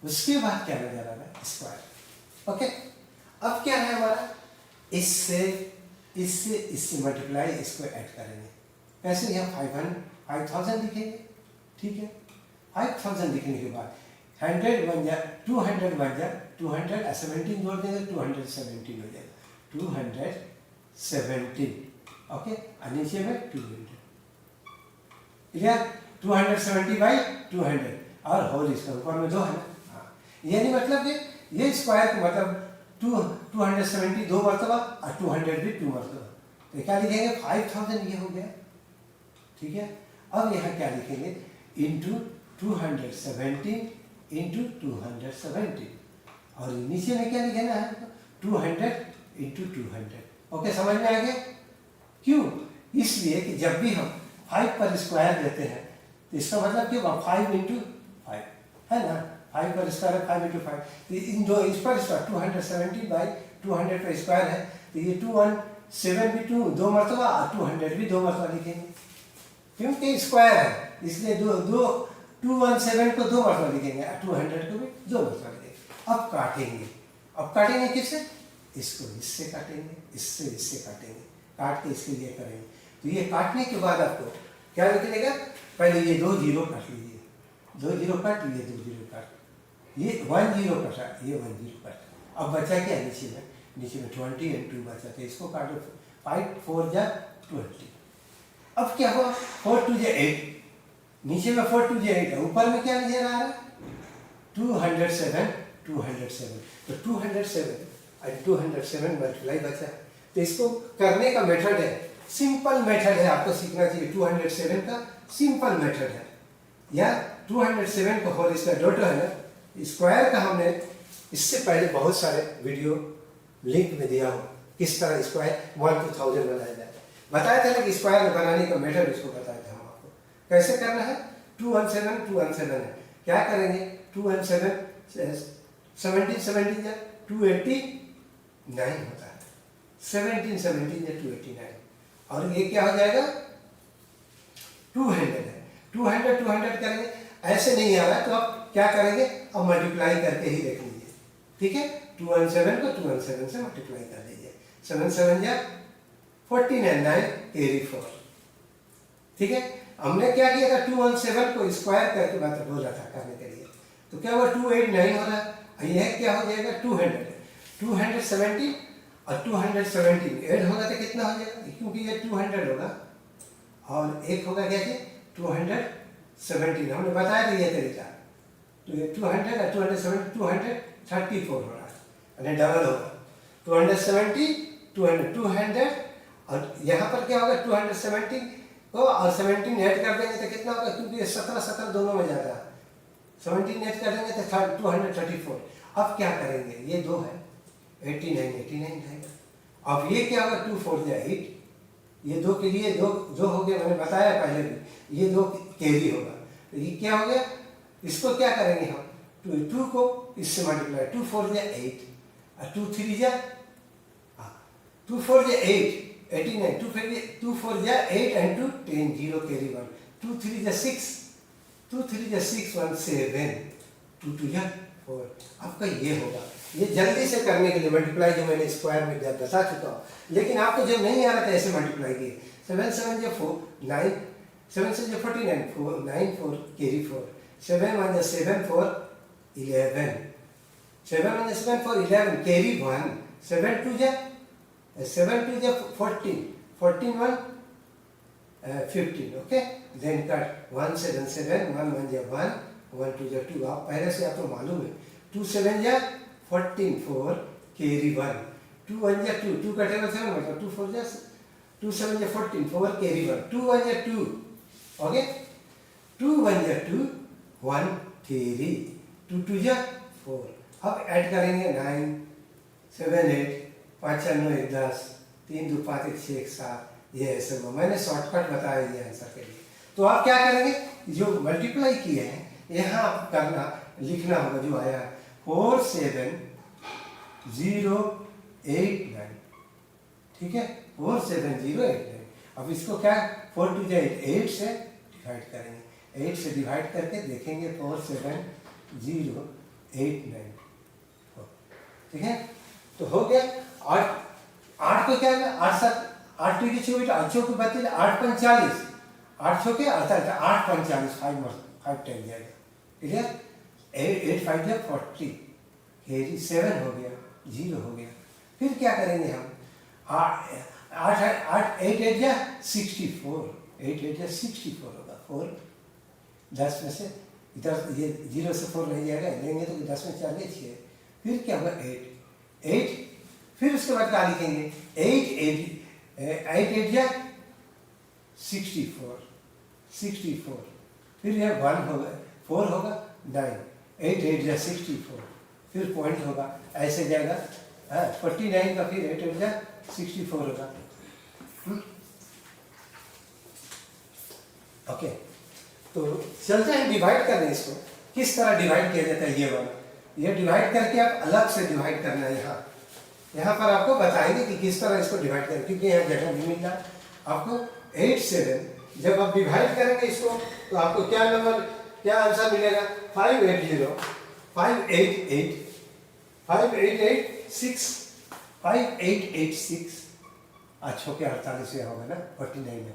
उसके बाद क्या नजर आ रहा है, स्क्वायर। ओके, अब क्या है हमारा, इससे इससे इससे मल्टीप्लाई, इसको ऐड करेंगे। कैसे, यहाँ 5000 लिखेंगे, ठीक है। 5000 लिखने के बाद 100 बन जा 200 बन जा 200 17 जोड़ देंगे 217 हो जाएगा, 217। ओके, और नीचे में 200, क्लियर, 270 बाई 200 और होल इसका ऊपर में 2 है ना। हाँ, यानी मतलब कि ये स्क्वायर का मतलब 270 2 मरतबा और 200 भी 2 मरतबा, तो क्या लिखेंगे 5000 ये हो गया, ठीक है। अब यहाँ क्या लिखेंगे, इंटू 217 इंटू 217, और नीचे में क्या लिखना है, 200 इंटू 200। ओके, समझ में आ गया। क्यों, इसलिए कि जब भी हम 5 पर स्क्वायर देते हैं तो इसका मतलब क्यों 5 इंटू 5 है ना, 5 पर स्क्वायर है 5 इंटू 5, तो इन दो इस पर स्क्वायर 270 बाई 200 पर स्क्वायर है, तो ये 217 भी 2 मरतबा और 200 भी 2 मरतबा लिखेंगे, क्योंकि स्क्वायर है इसलिए 217 को 2 मरतबा लिखेंगे और 200 को भी 2 मरतबा लिखेंगे। अब काटेंगे किससे, इसको इससे काटेंगे, इससे काटेंगे, काट के इसके लिए करेंगे। तो ये काटने के बाद आपको क्या निकलेगा, पहले ये 2 जीरो काट लीजिए, 2 जीरो काट लिए, 2 जीरो काट, ये 1 जीरो कटा, ये 1 जीरो कटा। अब बचा क्या नीचे में 20 एंड 2 बचा, तो इसको काटो, 5 4 जा 20। अब क्या हुआ, 4 2 जा 8, नीचे में 4 2 जा 8 है, ऊपर में क्या नजर आ रहा है 207, तो 207 और 207 मल्टीप्लाई बचा। तो इसको करने का मेथड है, सिंपल मेथड है, आपको सीखना चाहिए। 207 का सिंपल मेथड है, या 207 को होल स्क्वायर डॉट है ना, स्क्वायर का हमने इससे पहले बहुत सारे वीडियो लिंक में दिया हो, किस तरह स्क्वायर 1 to 1000 बनाया जाए, बताया था ना कि स्क्वायर बनाने का मेथड उसको बताया था हम आपको कैसे करना है। 217 है, क्या करेंगे 217 17 या 289 होता है, 17 या 289, और ये क्या हो जाएगा 200 है, 200 करेंगे। ऐसे नहीं आ रहा तो आप क्या करेंगे, अब मल्टीप्लाई करके ही देख लीजिए, ठीक है। 217 को 217 से मल्टीप्लाई कर लीजिए, 7 7 या 49 9 कैरी 4, ठीक है। हमने क्या किया था 217 को स्क्वायर करके बात बोला था करने के लिए, तो क्या हुआ 289 हो रहा है, यह क्या हो जाएगा 270 और 217 ऐड होगा तो कितना हो जाएगा, क्योंकि ये 200 होगा और एक होगा क्या 217, हमने बताया था ये तरीका। तो ये 200 और 270 234 हो रहा है, यानी डबल होगा 270 200 और यहाँ पर क्या होगा 270 को और 17 ऐड कर देंगे तो कितना होगा, क्योंकि ये 17 दोनों में जाता है, 17 ऐड कर देंगे तो 234। अब क्या करेंगे, ये 2 है 89 रहेगा। अब ये क्या होगा 2 4 जा 8, ये 2 के लिए 2 हो गया, मैंने बताया पहले भी, ये 2 कैरी होगा, तो ये क्या हो गया, इसको क्या करेंगे हम 2 को इससे मल्टीप्लाई, 2 4 जा 8 और 2 3 जा 2 4 जा 8 89, 2 4 जा 8 and 2 10 0 कैरी 1, 2 3 जा 6 2 3 जा 6 1 7 2 2 जा 4। आपका ये होगा, ये जल्दी से करने के लिए मल्टीप्लाई जो मैंने स्क्वायर में बता चुका हूँ, लेकिन आपको जब नहीं आ रहा था ऐसे मल्टीप्लाई किए, 7 7 जा 4 9 7 7 जा 49 4 9 4 कैरी 4, 7 1 जा 7 4 11 7 1 जा 7 4 11 कैरी 1, 7 2 जा 14 14 1 15, ओके। देन कट 1 7 7 1 1 जा 1 1 2 जा 2, आप पहले से आपको मालूम है, 2 7 जा 14 4 कैरी 1, 2 1 जा 2 2 कटेगा 7 मतलब 2 4 जा 2 7 जा 14 4 कैरी 1, 2 1 जा 2, ओके 2 1 जा 2 1 कैरी 2 2 जा 4। अब ऐड करेंगे 9 7 8 5 9 1 10 3 2 5 1 6 1 7, ये ऐसे मैंने शॉर्टकट बताया ये आंसर के लिए। तो आप क्या करेंगे, जो मल्टीप्लाई किए हैं यहाँ आप करना लिखना होगा, जो आया 4 7 0 8 9, ठीक है 4 7 0 8 9। अब इसको क्या 4 2 8 से डिवाइड करेंगे, 8 से डिवाइड करके देखेंगे 47089, ठीक है। तो हो गया 8, 8 को क्या है 8 7 8 2 की 24, 8 चौके 32, 8 5 40, 8 चौके 48, 8 5 40, 5 10 जाएगा, क्लियर। 8 5 जा 40, 7 हो गया, 0 हो गया। फिर क्या करेंगे हम 8 8 8 जा 64, 8 8 जा 64 होगा, 4 10 में से इधर ये 0 से 4 नहीं जाएगा, लेंगे तो 10 में 4 गए 6, फिर क्या होगा 8, फिर उसके बाद क्या लिखेंगे 8 8 जा 64, फिर यह 1 होगा, 4 होगा 9, 8 8 जा 64, फिर पॉइंट होगा, ऐसे जाएगा 49 का, फिर 8 8 जा 64 होगा। ओके, तो चलते हैं डिवाइड करने इसको, किस तरह डिवाइड किया जाता है ये वाला। ये डिवाइड करके आप अलग से डिवाइड करना है, यहाँ पर आपको बताएंगे कि किस तरह इसको डिवाइड करें, क्योंकि यहाँ जगह नहीं मिलना आपको। 8 7 जब आप डिवाइड करेंगे इसको तो आपको क्या नंबर, क्या आंसर मिलेगा 580 588 5886 5886, अच्छा के 48 से होगा ना 49 में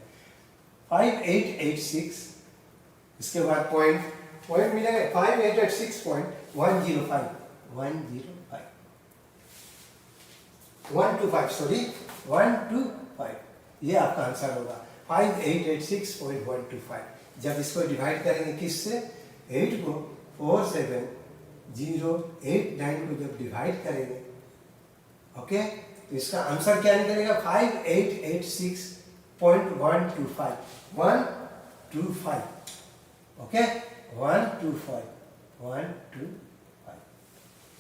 5886, इसके बाद पॉइंट मिलेगा 5886.105 125, सॉरी 125, ये आपका आंसर होगा 5886.125। जब इसको डिवाइड करेंगे किससे, 8 को 47089 को जब डिवाइड करेंगे, ओके, तो इसका आंसर क्या निकलेगा 5886.125, 125, ओके 125,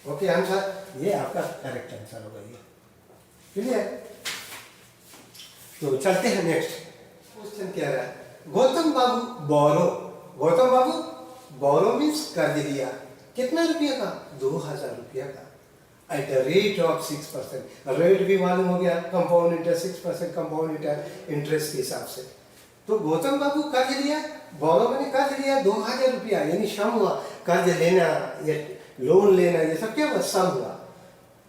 ओके आंसर, ये आपका करेक्ट आंसर होगा ये, क्लियर। तो चलते हैं नेक्स्ट क्वेश्चन, क्या रहा है गौतम बाबू बोरो मीन्स कर्ज लिया, कितना रुपया का 2000 रुपया का, at the rate of 6%, rate भी मालूम हो गया, कंपाउंड इंटरेस्ट 6% कंपाउंड इंटरेस्ट के हिसाब से। तो गौतम बाबू कर्ज लिया, बोरो मैंने कर्ज लिया 2000 रुपया, यानी सम हुआ, कर्ज लेना या लोन लेना ये सब क्या हुआ, सम हुआ।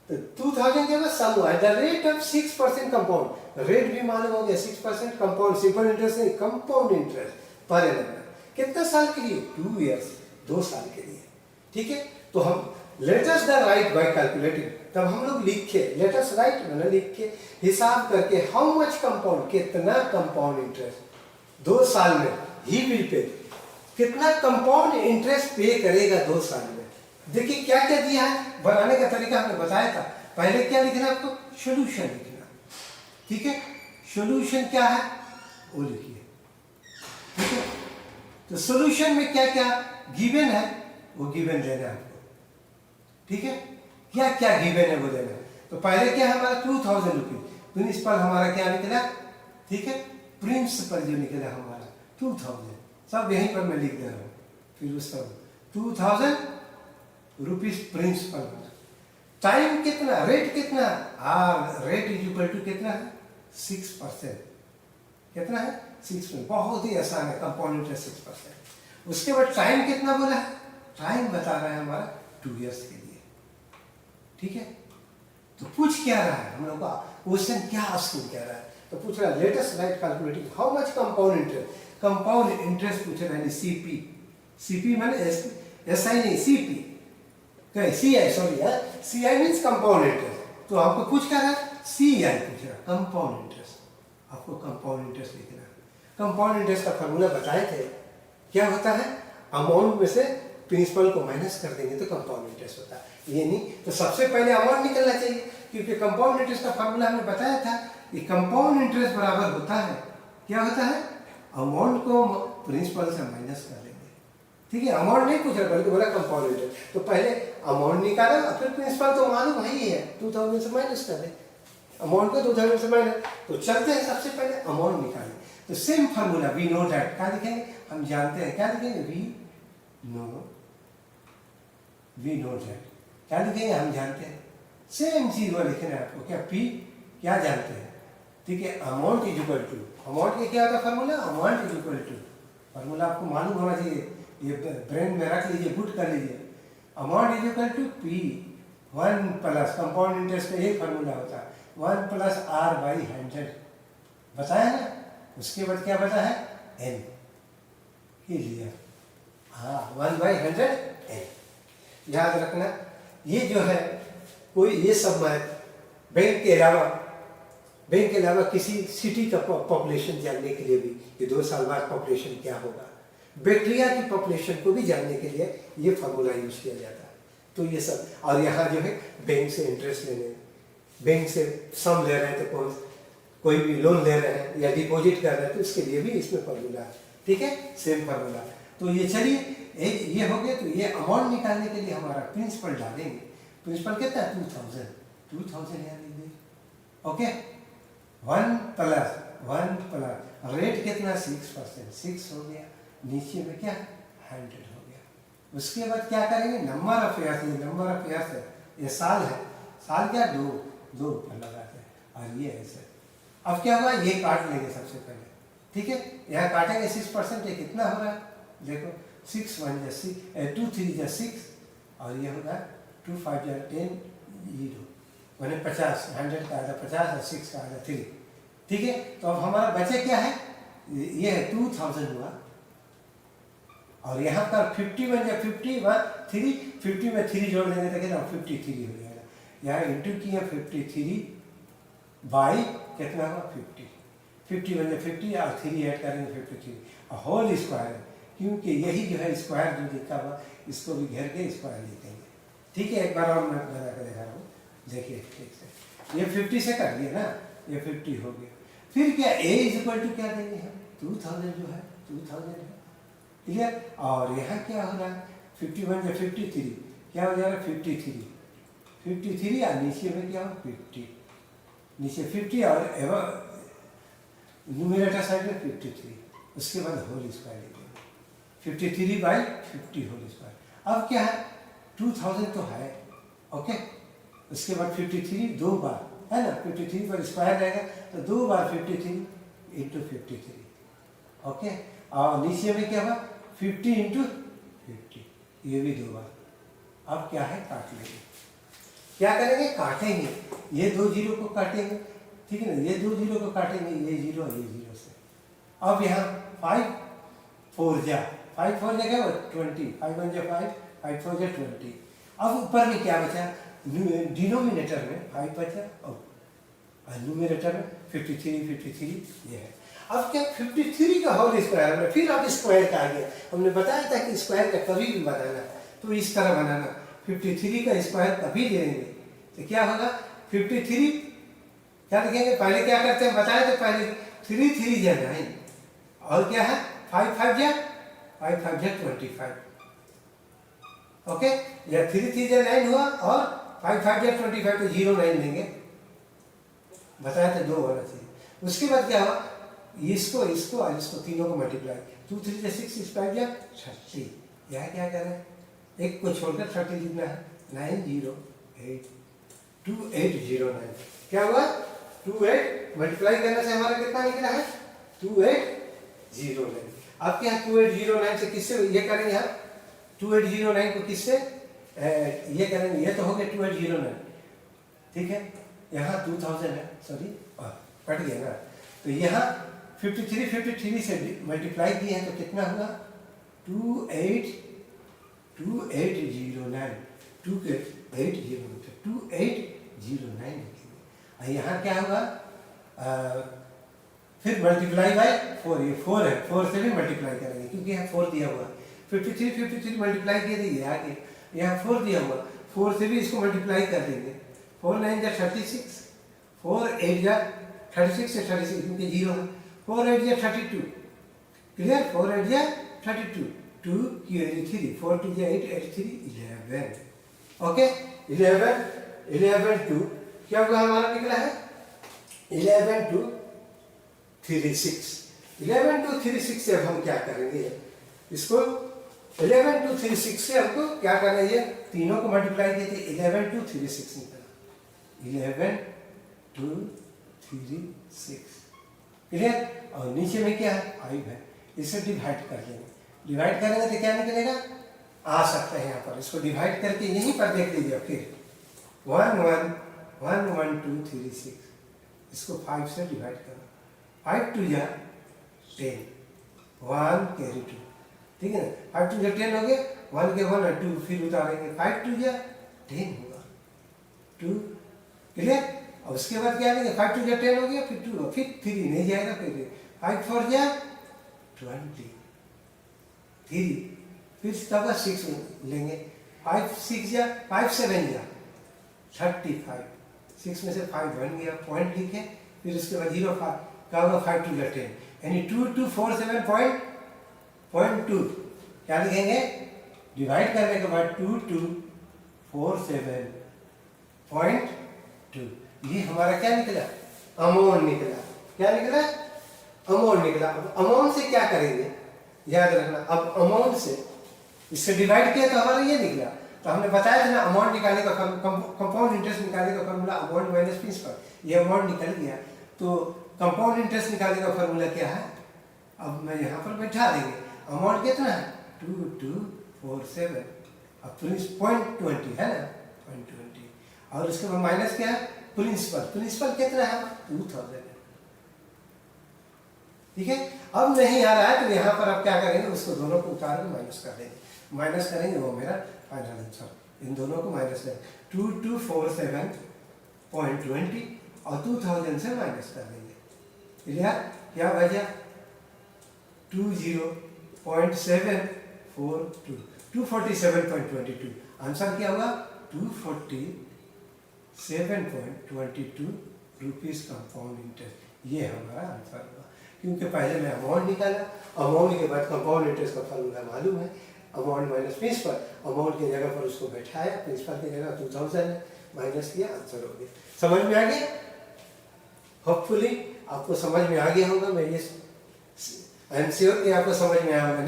तो 2000 क्या हुआ, सम हुआ, at the rate of 6% compound, rate भी मालूम हो गया 6% कंपाउंड, सिंपल इंटरेस्ट नहीं कंपाउंड इंटरेस्ट पर एनम, कितना साल के लिए 2 इयर्स, 2 साल के लिए, ठीक है। तो हम let us the right bye calculating, तब हम लोग लिखे, लेट अस राइट मैंने लिख के हिसाब करके, हाउ मच कंपाउंड, कितना कंपाउंड इंटरेस्ट 2 साल में ही विल पे, कितना कंपाउंड इंटरेस्ट पे करेगा 2 साल में। देखिए क्या क्या दिया है, बनाने का तरीका हमने बताया था। पहले क्या लिखना आपको, सॉल्यूशन लिखना, ठीक है। सॉल्यूशन क्या है वो लिखिए, ठीक है। तो सॉल्यूशन में क्या क्या गिवन है वो गिवन देना है आपको, ठीक है। क्या क्या गिवन है वो देना है। तो पहले क्या हमारा 2000 रुपीज, प्रिंसिपल हमारा क्या निकला, ठीक है, प्रिंसिपल जो निकला हमारा 2000, सब यहीं पर मैं लिख दे रहा हूँ। फिर उसका 2000 रुपीज प्रिंसिपल, टाइम कितना, रेट कितना, रेट इज इक्वल टू कितना है 6%, कितना है 6%, बहुत ही आसान है, कंपाउंड इंटरेस्ट 6%। उसके बाद टाइम कितना बोला है, टाइम बता रहा है हमारा 2 इयर्स के लिए, ठीक है। तो पूछ क्या रहा है हम लोग का क्वेश्चन, क्या आस्किंग क्या रहा है, तो पूछ रहा है latest right calculating how much compound interest, compound interest पूछ रहा है, सीपी, सीपी माने एसआई नहीं, सीपी कहीं CI, sorry CI means compound interest. तो आपको पूछ क्या रहा है, सीआई पूछ रहा है, कंपाउंड इंटरेस्ट, आपको कंपाउंड इंटरेस्ट लिखना है। कंपाउंड इंटरेस्ट का फॉर्मूला बताए थे, क्या होता है, अमाउंट में से प्रिंसिपल को माइनस कर देंगे तो कंपाउंड इंटरेस्ट होता है, ये नहीं। तो सबसे पहले अमाउंट निकलना चाहिए, क्योंकि कंपाउंड इंटरेस्ट का फॉर्मूला हमने बताया था, ये कंपाउंड इंटरेस्ट बराबर होता है, क्या होता है, अमाउंट को प्रिंसिपल से माइनस कर देंगे, ठीक है। अमाउंट नहीं पूछ रहा बल्कि बोला कंपाउंड इंटरेस्ट, तो पहले अमाउंट निकाला, फिर प्रिंसिपल तो मालूम है ही है, 2000 से माइनस कर दे अमाउंट को, 2000 से माइनस। तो चलते हैं सबसे पहले अमाउंट निकालें, तो same formula we know that, क्या लिखेंगे, हम जानते हैं, क्या लिखेंगे, वी नो दैट, क्या लिखेंगे, हम जानते हैं, सेम चीज वो लिखना है आपको, क्या पी, क्या जानते हैं, ठीक है। Amount is equal to, amount के क्या होता है formula, amount is equal to formula आपको मालूम होना चाहिए, ये ब्रेन में रख लीजिए, पुट कर लीजिए। Amount is equal to P 1 plus compound interest का यही फार्मूला होता है 1 प्लस आर बाई 100 बताया ना। उसके बाद क्या बचा है एन के लिए, हाँ 1/100 एन। याद रखना ये जो है कोई ये सब बैंक के अलावा किसी सिटी का पॉपुलेशन जानने के लिए भी ये 2 साल बाद पॉपुलेशन क्या होगा, बैक्टीरिया की पॉपुलेशन को भी जानने के लिए ये फार्मूला यूज किया जाता है। तो ये सब, और यहाँ जो है बैंक से इंटरेस्ट लेने, बैंक से सम ले रहे हैं तो कोई भी लोन ले रहे हैं या डिपॉजिट कर रहे हैं तो उसके लिए भी इसमें फार्मूला है, ठीक है, सेम फार्मूला। तो ये चलिए ये हो गया। तो ये अमाउंट निकालने के लिए हमारा प्रिंसिपल डालेंगे। प्रिंसिपल कितना है 2000 याद लीजिए, ओके। 1 प्लस रेट कितना 6%, 6 हो गया, नीचे में क्या 100 हो गया। उसके बाद क्या करेंगे नंबर ऑफ ईयर्स, ये नंबर ऑफ ईयर्स है, ये साल है, साल क्या 2 ऊपर लगाते हैं और ये ऐसे। अब क्या होगा ये काट लेंगे सबसे पहले, ठीक है, यहाँ काटेंगे 6%, ये कितना हो रहा है देखो 6 1 जा 6 2 3 जा 6 और ये होगा 2 5 जा 10 0 मैंने 50, 100 का आधा 50 और 6 का आधा 3, ठीक है। तो अब हमारा बचे क्या है, ये है 2000 हुआ और यहाँ पर 50 बन जाए 50 में 3 जोड़ देंगे तो कितना 53 हो जाएगा। यहाँ इंटू किया 53 बाई कितना होगा 50 बन जाए 50 और 3 ऐड करेंगे 53 और होल स्क्वायर है, क्योंकि यही जो है स्क्वायर जो लिखा हुआ इसको भी घेर के स्क्वायर लिखेंगे, ठीक है। एक बार और मैं बना कर दिखा रहा हूँ, देखिए ठीक से, ये 50 से कर दिया ना, ये 50 हो गया। फिर क्या a इज इक्वल टू क्या देंगे हम 2000 जो है 2000 है, क्लियर। और यहाँ क्या हो रहा है 51 या 53 क्या हो जा रहा है 53 और नीचे में क्या हो 50, नीचे 50 और न्यूमरेटर साइड में 53, उसके बाद होल स्क्वायर लिखेंगे 53/50 होल स्क्वायर। अब क्या है 2000 तो है, ओके। उसके बाद 53 2 बार है ना, 53 पर स्क्वायर रहेगा तो 2 बार 53 इंटू 53, ओके। और नीचे में क्या हुआ 50 इंटू 50, ये भी 2 बार। अब क्या है काट लेंगे, क्या करेंगे काटेंगे, ये 2 जीरो को काटेंगे, ठीक है ना, ये 2 जीरो को काटेंगे, ये जीरो से। अब यहाँ 5 4 जा क्या हुआ 20, 5 1 जा 5 5 4 जा 20। अब ऊपर में क्या बचा, डिनोमिनेटर में 5 बचा और न्यूमरेटर में 53 ये है। अब क्या 53 का होल स्क्वायर है, फिर अब स्क्वायर का आ गया। हमने बताया था कि स्क्वायर का कभी भी बनाना तो इस तरह बनाना, 53 का स्क्वायर कभी लेंगे तो क्या होगा 53 क्या लिखेंगे, पहले क्या करते हैं बताए तो पहले 3 3 जा 9 और क्या है 5 5 जा 25, ओके। या 3 3 जा 9 हुआ और 5 5 जा 25 तो 0 9 लेंगे, बताया तो 2 होना चाहिए। उसके बाद क्या हुआ इसको और इसको तीनों को मल्टीप्लाई 2 3 जा 6 6 5 जा 30, यह क्या करें एक को छोड़कर 30 लिखना है 908 2809। क्या हुआ 28 मल्टीप्लाई करने से हमारा कितना निकला है 2809। अब क्या 2809 से किससे ये करेंगे हम 2809 को किससे ये करेंगे, ये तो हो गया 2809, ठीक है। यहाँ 2000 है, सॉरी कट गया ना, तो यहाँ 53 से मल्टीप्लाई किए हैं तो कितना हुआ 2809 और यहाँ क्या होगा फिर मल्टीप्लाई बाय 4, ये 4 है, 4 से भी मल्टीप्लाई करेंगे क्योंकि यहाँ 4 दिया हुआ 53 मल्टीप्लाई किए थे आगे, यहाँ 4 दिया हुआ 4 से भी इसको मल्टीप्लाई कर देंगे 4 9 जा 36, 4 8 जा 36 से 36 क्योंकि 0 है, 4 8 जा 32, क्लियर 4 8 जा 32 2 3 4 2 जा 8 8 3 11, ओके। 11 2 क्या हुआ हमारा निकला है 11 2 36, 11 2 36 से अब हम क्या करेंगे इसको 11 2 36 से हमको क्या करना है, तीनों को मल्टीप्लाई किए थे 11 2 36 निकला 11 2 3 6, क्लियर। और नीचे में क्या है 5 है, इसे डिवाइड कर लेंगे, डिवाइड करेंगे तो क्या निकलेगा, आ सकता है यहाँ पर, इसको डिवाइड करके यहीं पर देख लीजिए फिर 1 1 1 1 2 3 6, इसको 5 से डिवाइड करो, 5 2 या 10, 1 कैरी 2, ठीक है ना, 5 2 या 10 हो गया, 1 के 1 और 2 फिर उतारेंगे, 5 2 या 10 होगा, 2 क्लियर। और उसके बाद क्या लेंगे, 5 2 या 10 हो गया, फिर 2 फिर 3 नहीं जाएगा, फिर 5 4 या 20, 3 फिर तब 6 लेंगे, 5 6 या 5 7 या 35, 6 में से 5 बन गया, पॉइंट लिखे, फिर उसके बाद 0 5 क्या होगा, 5 2 या 10, यानी 2 2 4 7 पॉइंट 2, क्या लिखेंगे, डिवाइड करने के बाद 2 2 4 7 पॉइंट 2, ये हमारा क्या निकला, अमाउंट निकला, क्या निकला, अमाउंट निकला। अब अमाउंट से क्या करेंगे, याद रखना, अब अमाउंट से इससे डिवाइड किया तो हमारा ये निकला, तो हमने बताया था ना अमाउंट निकालने का कंपाउंड इंटरेस्ट निकालने का फॉर्मूला अमाउंट माइनस प्रिंसिपल, ये अमाउंट निकल गया, तो कंपाउंड इंटरेस्ट निकालने का फॉर्मूला क्या है, अब मैं यहाँ पर बैठा देंगे, अमाउंट कितना है 2 2 4 7, अब पॉइंट 20 है ना, पॉइंट 20, और उसके बाद माइनस क्या है, प्रिंसिपल, प्रिंसिपल कितना है 2000 है, ठीक है। अब नहीं आ रहा है तो यहाँ पर आप क्या करेंगे, उसको दोनों को उतार के माइनस कर देंगे, माइनस करेंगे, वो मेरा फाइनल आंसर, इन दोनों को माइनस करेंगे, 2 2 4 7 पॉइंट 20 और 2000 से माइनस कर देंगे, क्लियर, क्या बचा 20.742, 247.22, आंसर क्या होगा 247.22 रुपीज़ कंपाउंड इंटरेस्ट, ये हमारा आंसर होगा, क्योंकि पहले मैं अमाउंट निकाला, अमाउंट के बाद कंपाउंड इंटरेस्ट का फॉर्मूला मालूम है, अमाउंट माइनस प्रिंसिपल, अमाउंट की जगह पर उसको बैठाया, प्रिंसिपल की जगह 2000 माइनस किया, आंसर हो गया। समझ में आ गया, होपफुली आपको समझ में आ गया होगा, मैं ये आई एम श्योर कि आपको समझ में आया होगा।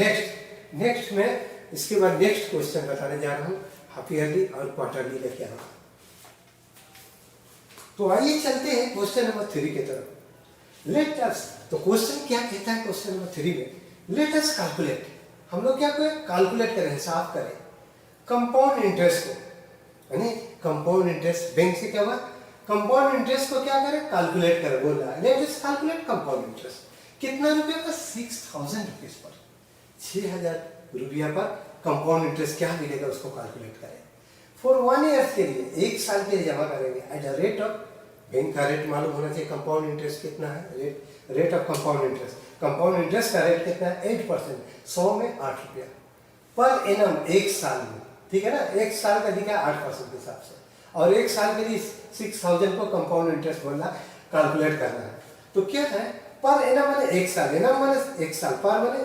नेक्स्ट में इसके बाद नेक्स्ट क्वेश्चन बताने जा रहा हूँ, हाफ ईयरली और क्वार्टरली का क्या होगा। तो आइए चलते हैं क्वेश्चन नंबर 3 की तरफ। लेट अस, तो क्वेश्चन क्या कहता है क्वेश्चन नंबर 3 में, लेट अस कैलकुलेट, हम लोग क्या करें, कैलकुलेट करें, हिसाब करें कंपाउंड इंटरेस्ट को, यानी कंपाउंड इंटरेस्ट, बैंक से क्या हुआ, कंपाउंड इंटरेस्ट को क्या करें, कैलकुलेट करें, बोल रहा है let us calculate compound interest, कितना रुपये पर, 6000 रुपीज पर, 6000 रुपया पर कंपाउंड इंटरेस्ट क्या मिलेगा उसको कैलकुलेट करें। फॉर 1 ईयर के लिए, 1 साल के लिए जमा करेंगे, at the rate of, bank का रेट मालूम होना चाहिए, कंपाउंड इंटरेस्ट कितना है, rate of compound interest, compound interest का रेट कितना है 8%, 100 में 8 रुपया पर एनम, 1 साल में, ठीक है ना, 1 साल का दिखा 8% के हिसाब से, और 1 साल के लिए 6000 को कंपाउंड इंटरेस्ट बोलना, कैलकुलेट करना है। तो क्या है, पर एनम मैंने 1 साल, एनम मैंने 1 साल, पर मैंने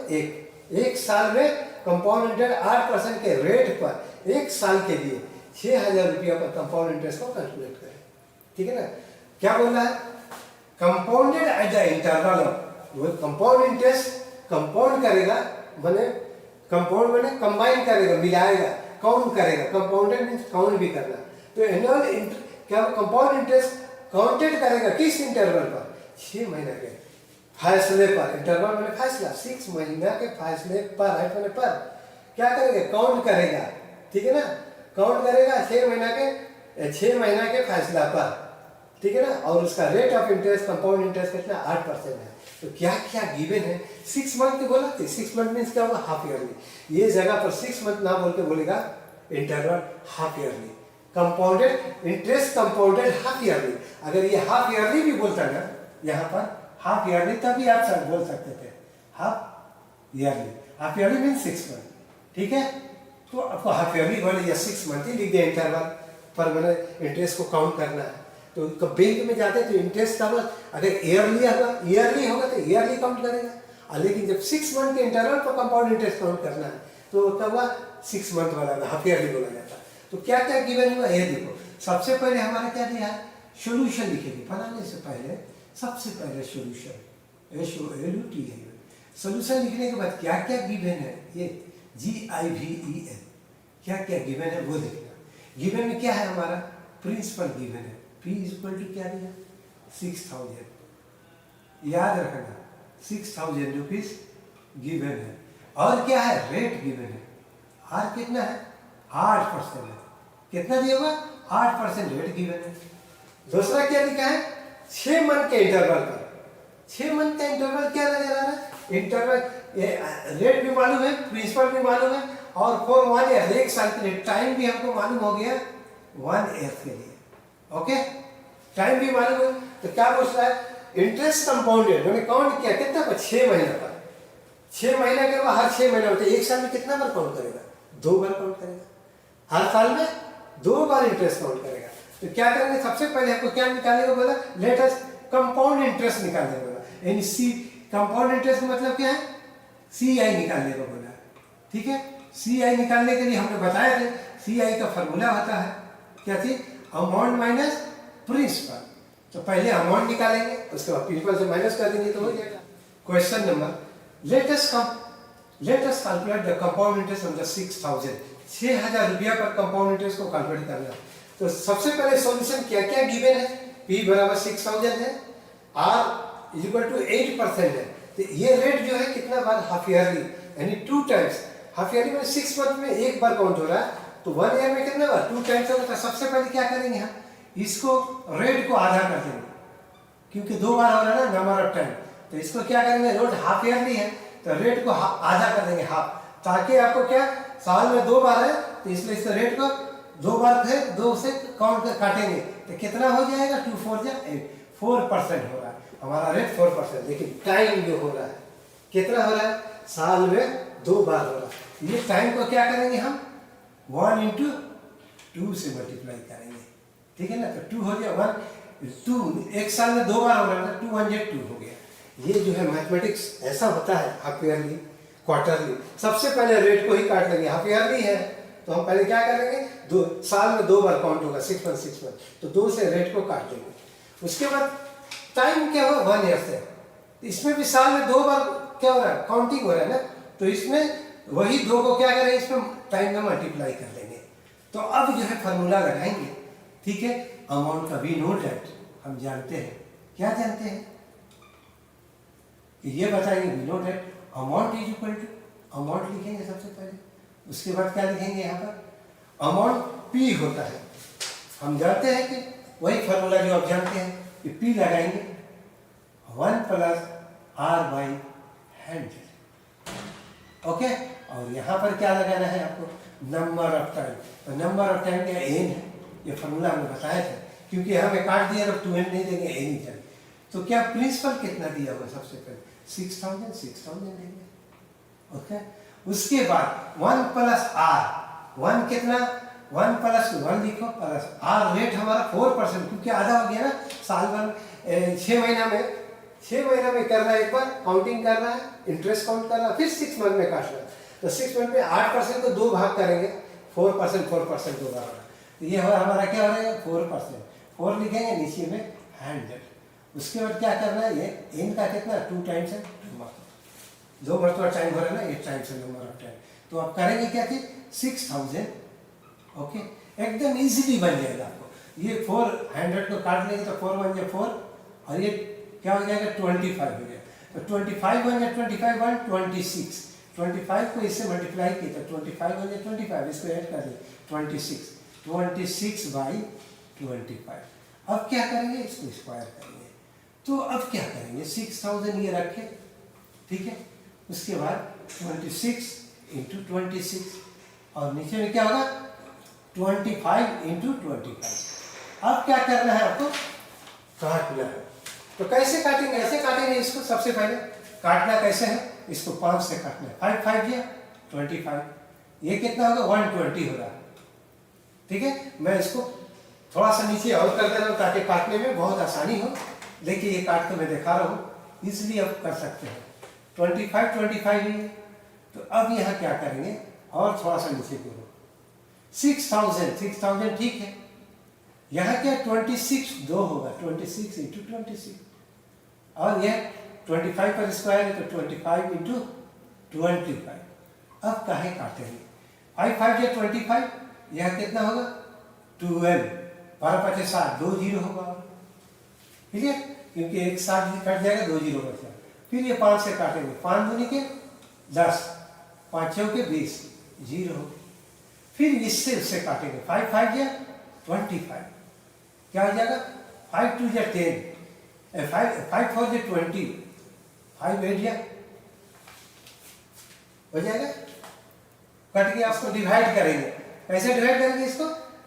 1 साल में कंपाउंड इंटरेस्ट 8% के रेट पर 1 साल के लिए 6000 रुपया पर कंपाउंड इंटरेस्ट को कैलकुलेट करें, ठीक है ना। क्या बोल रहा है, compounded at the interval of, वो कंपाउंड इंटरेस्ट कंपाउंड करेगा, मैंने कंपाउंड मैंने कंबाइन करेगा, मिलाएगा, काउंट करेगा, कंपाउंडेड मींस काउंट भी करना, तो एनुअल क्या कंपाउंड इंटरेस्ट काउंटेड करेगा किस इंटरवल पर, 6 महीने के फैसले पर, इंटरवल मैंने फैसला, 6 महीना के फैसले पर है, मैंने पर क्या करेगा, काउंट करेगा, ठीक है ना, काउंट करेगा 6 महीना के फैसला पर, ठीक है ना, और उसका rate of interest compound interest कितना 8% है। तो क्या क्या गिवन है, 6 मंथ बोला, 6 मंथ मीन्स क्या होगा, हाफ ईयरली, ये जगह पर 6 मंथ ना बोल के बोलेगा interval half yearly, compounded interest compounded half yearly, अगर ये हाफ ईयरली भी बोलता ना यहाँ पर हाफ ईयरली, तभी आप सब बोल सकते थे half yearly, half yearly means 6 month, ठीक है, तो आपको हाफ ईयरली बोले या 6 मंथ ही लिख दिया, इंटरवल पर मैंने इंटरेस्ट को काउंट करना है। तो बैंक में जाते तो इंटरेस्ट का अगर ईयरली होगा तो ईयरली काउंट करेगा, और लेकिन जब 6 मंथ के इंटरवल पर कंपाउंड इंटरेस्ट काउंट करना है तो तब वह 6 मंथ वाला हाफ ईयरली बोला जाता है। तो क्या क्या गिवन हुआ ये देखो, सबसे पहले हमारा क्या दिया है, सोल्यूशन लिखेंगे, बनाने से पहले सबसे पहले सोल्यूशन, सोल्यूशन लिखने के बाद क्या क्या गिवन है, ये GIVEN, क्या क्या गिवन है वो देखना। गिवन में क्या है हमारा, प्रिंसिपल गिवन है, P इक्वल टू क्या दिया 6000, याद रखना 6000 रुपीज गिवन है, और क्या है, रेट गिवन है। आर कितना है, 8% है। कितना दिया हुआ, 8% रेट गिवन है। दूसरा क्या लिखा है, 6 मंथ के इंटरवल पर। 6 मंथ का इंटरवल क्या नजर आ रहा है, इंटरवल रेट भी मालूम है, प्रिंसिपल भी मालूम है, और फॉर 1 ईयर, 1 साल के लिए टाइम भी हमको मालूम हो गया 1 ईयर के लिए। ओके, टाइम भी मालूम है। तो क्या पूछ रहा है, इंटरेस्ट कंपाउंडेड, मैंने काउंट किया कितना पर, 6 महीना पर। 6 महीने के बाद हर 6 महीने होते, 1 साल में कितना बार काउंट करेगा, 2 बार काउंट करेगा। हर साल में 2 बार इंटरेस्ट काउंट करेगा। तो क्या करेंगे, सबसे पहले आपको क्या निकालने को बोला, लेट अस कंपाउंड इंटरेस्ट निकालने को बोला, यानी सी कंपाउंड इंटरेस्ट का मतलब क्या है, CI निकालने को बोला। ठीक है, CI निकालने के लिए हमने बताया था, CI का फॉर्मूला होता है क्या थी, अमाउंट माइनस प्रिंसिपल। तो पहले अमाउंट निकालेंगे, उसके बाद प्रिंसिपल से माइनस कर देंगे तो हो जाएगा। Question number, let us calculate the compound interest on the 6000। 6000 रुपया पर कंपाउंड इंटरेस्ट को कैलकुलेट करना है। तो सबसे पहले सॉल्यूशन क्या क्या गिवन है, P बराबर 6000 है, R इक्वल टू 8% है। तो ये रेट जो है कितना बार, हाफ ईयरली, यानी 2 टाइम्स। हाफ ईयरली में 6 मंथ में 1 बार काउंट हो रहा है, तो 1 ईयर में कितना बार, 2 टाइम्स होगा। तो सबसे पहले क्या करेंगे हम, इसको रेट को आधा कर देंगे, क्योंकि 2 बार हो रहा है ना, नंबर ऑफ टाइम। तो इसको क्या करेंगे, रोज हाफ ईयरली है तो रेट को आधा कर देंगे, हाफ, ताकि आपको क्या, साल में 2 बार है तो इसलिए इस रेट को 2 बार है, 2 से काउंट कर काटेंगे तो कितना हो जाएगा, 2 4 जा 8, 4% हो रहा है हमारा रेट, 4%। लेकिन टाइम जो हो रहा है कितना हो रहा है, साल में 2 बार हो रहा है। ये टाइम को क्या करेंगे हम, 1 into 2 से मल्टीप्लाई करेंगे। ठीक है ना, तो 2 हो गया 1 2, एक साल में 2 बार हो रहा है, 2 हो गया। ये जो है मैथमेटिक्स ऐसा होता है, हाफ ईयरली, क्वार्टरली। सबसे पहले रेट को ही काट लेंगे, हाफ ईयरली है तो हम पहले क्या करेंगे, 2 साल में 2 बार काउंट होगा, 6 मंथ, तो 2 से रेट को काट देंगे। उसके बाद टाइम क्या होगा, 1 ईयर से, इसमें भी साल में 2 बार क्या हो रहा है, काउंटिंग हो रहा है ना, तो इसमें वही 2 को क्या करें, इसमें टाइम में मल्टीप्लाई कर लेंगे। तो अब जो है फार्मूला लगाएंगे। ठीक है, अमाउंट का वी नो दैट, हम जानते हैं, क्या जानते हैं, ये बताएंगे, we know that amount is equal to, amount लिखेंगे सबसे पहले, उसके बाद क्या लिखेंगे, यहाँ पर अमाउंट P होता है। हम जानते हैं कि वही फार्मूला जो आप जानते हैं कि P लगाएंगे 1 + R/100। ओके, और यहाँ पर क्या लगाना है आपको, नंबर ऑफ टाइम। तो नंबर ऑफ टाइम क्या n है, ये फार्मूला हमने बताया था, क्योंकि हमें काट दिया तो 2n नहीं देंगे, n ही चाहिए। तो क्या प्रिंसिपल कितना दिया हुआ, सबसे पहले 6000 देंगे। ओके, उसके बाद 1 + R, 1 कितना, 1 + 1 लिखो प्लस R, रेट हमारा 4%, क्योंकि आधा हो गया ना, साल भर 6 महीना में कर रहा है, एक बार काउंटिंग कर रहा है, इंटरेस्ट काउंट कर रहा है, फिर 6 मंथ में काट रहा है। तो 6 मंथ में 8% को 2 भाग करेंगे, 4% 2 बार। तो ये हमारा क्या हो रहा है, 4%, 4 लिखेंगे, नीचे में 100। उसके बाद क्या करना है, ये n का कितना, 2 टाइम्स है, 2 मरतबा टाइम हो रहा है ना, 8 टाइम्स है नंबर ऑफ टाइम। तो आप करेंगे क्या थी, 6000। ओके, एकदम इजीली बन जाएगा आपको। ये 400 को काट लेंगे तो 4 1 जा 4, और ये क्या हो जाएगा, 25 हो जाएगा। तो 25 1 जा 25 1 26, 25 को इससे मल्टीप्लाई किया तो 25 1 जा 25, इसको ऐड कर दें 26, 26/25। अब क्या करेंगे, इसको स्क्वायर करेंगे। तो अब क्या करेंगे, 6000 ये रखे, ठीक है, उसके बाद 26 × 26, और नीचे में क्या होगा, 25 × 25। अब क्या करना है आपको, काटना है। तो कैसे काटेंगे, ऐसे काटेंगे इसको। सबसे पहले काटना कैसे है, इसको 5 से काटना है, 5 5 या 25, ये कितना होगा, 120 हो रहा है। ठीक है, मैं इसको थोड़ा सा नीचे और कर दे रहा हूँ ताकि काटने में बहुत आसानी हो। देखिए ये काट के मैं दिखा रहा हूँ, इसलिए आप कर सकते हैं। 25 ही है। तो अब यहाँ क्या करेंगे, और थोड़ा सा नीचे करो, 6000 ठीक है। यहाँ क्या 26 2 होगा, 26 × 26, और यह 25 पर स्क्वायर है तो 25 × 25। अब काहे काटेंगे, 5 5 या 25, यह कितना होगा, 12, 12 5 7, 2 0 होगा, ठीक है, क्योंकि एक 7 कट जाएगा, 2 0 बचेगा। फिर ये 5 से काटेंगे, 5 दूनी के 10, 5 चौके 20, 0। फिर इससे उससे काटेंगे, 5 5 या 25, क्या हो जाएगा? 5 2 या 10, 5 4 या 20, 5 8 या हो जाएगा। कट के आपको डिवाइड करेंगे, कैसे डिवाइड करेंगे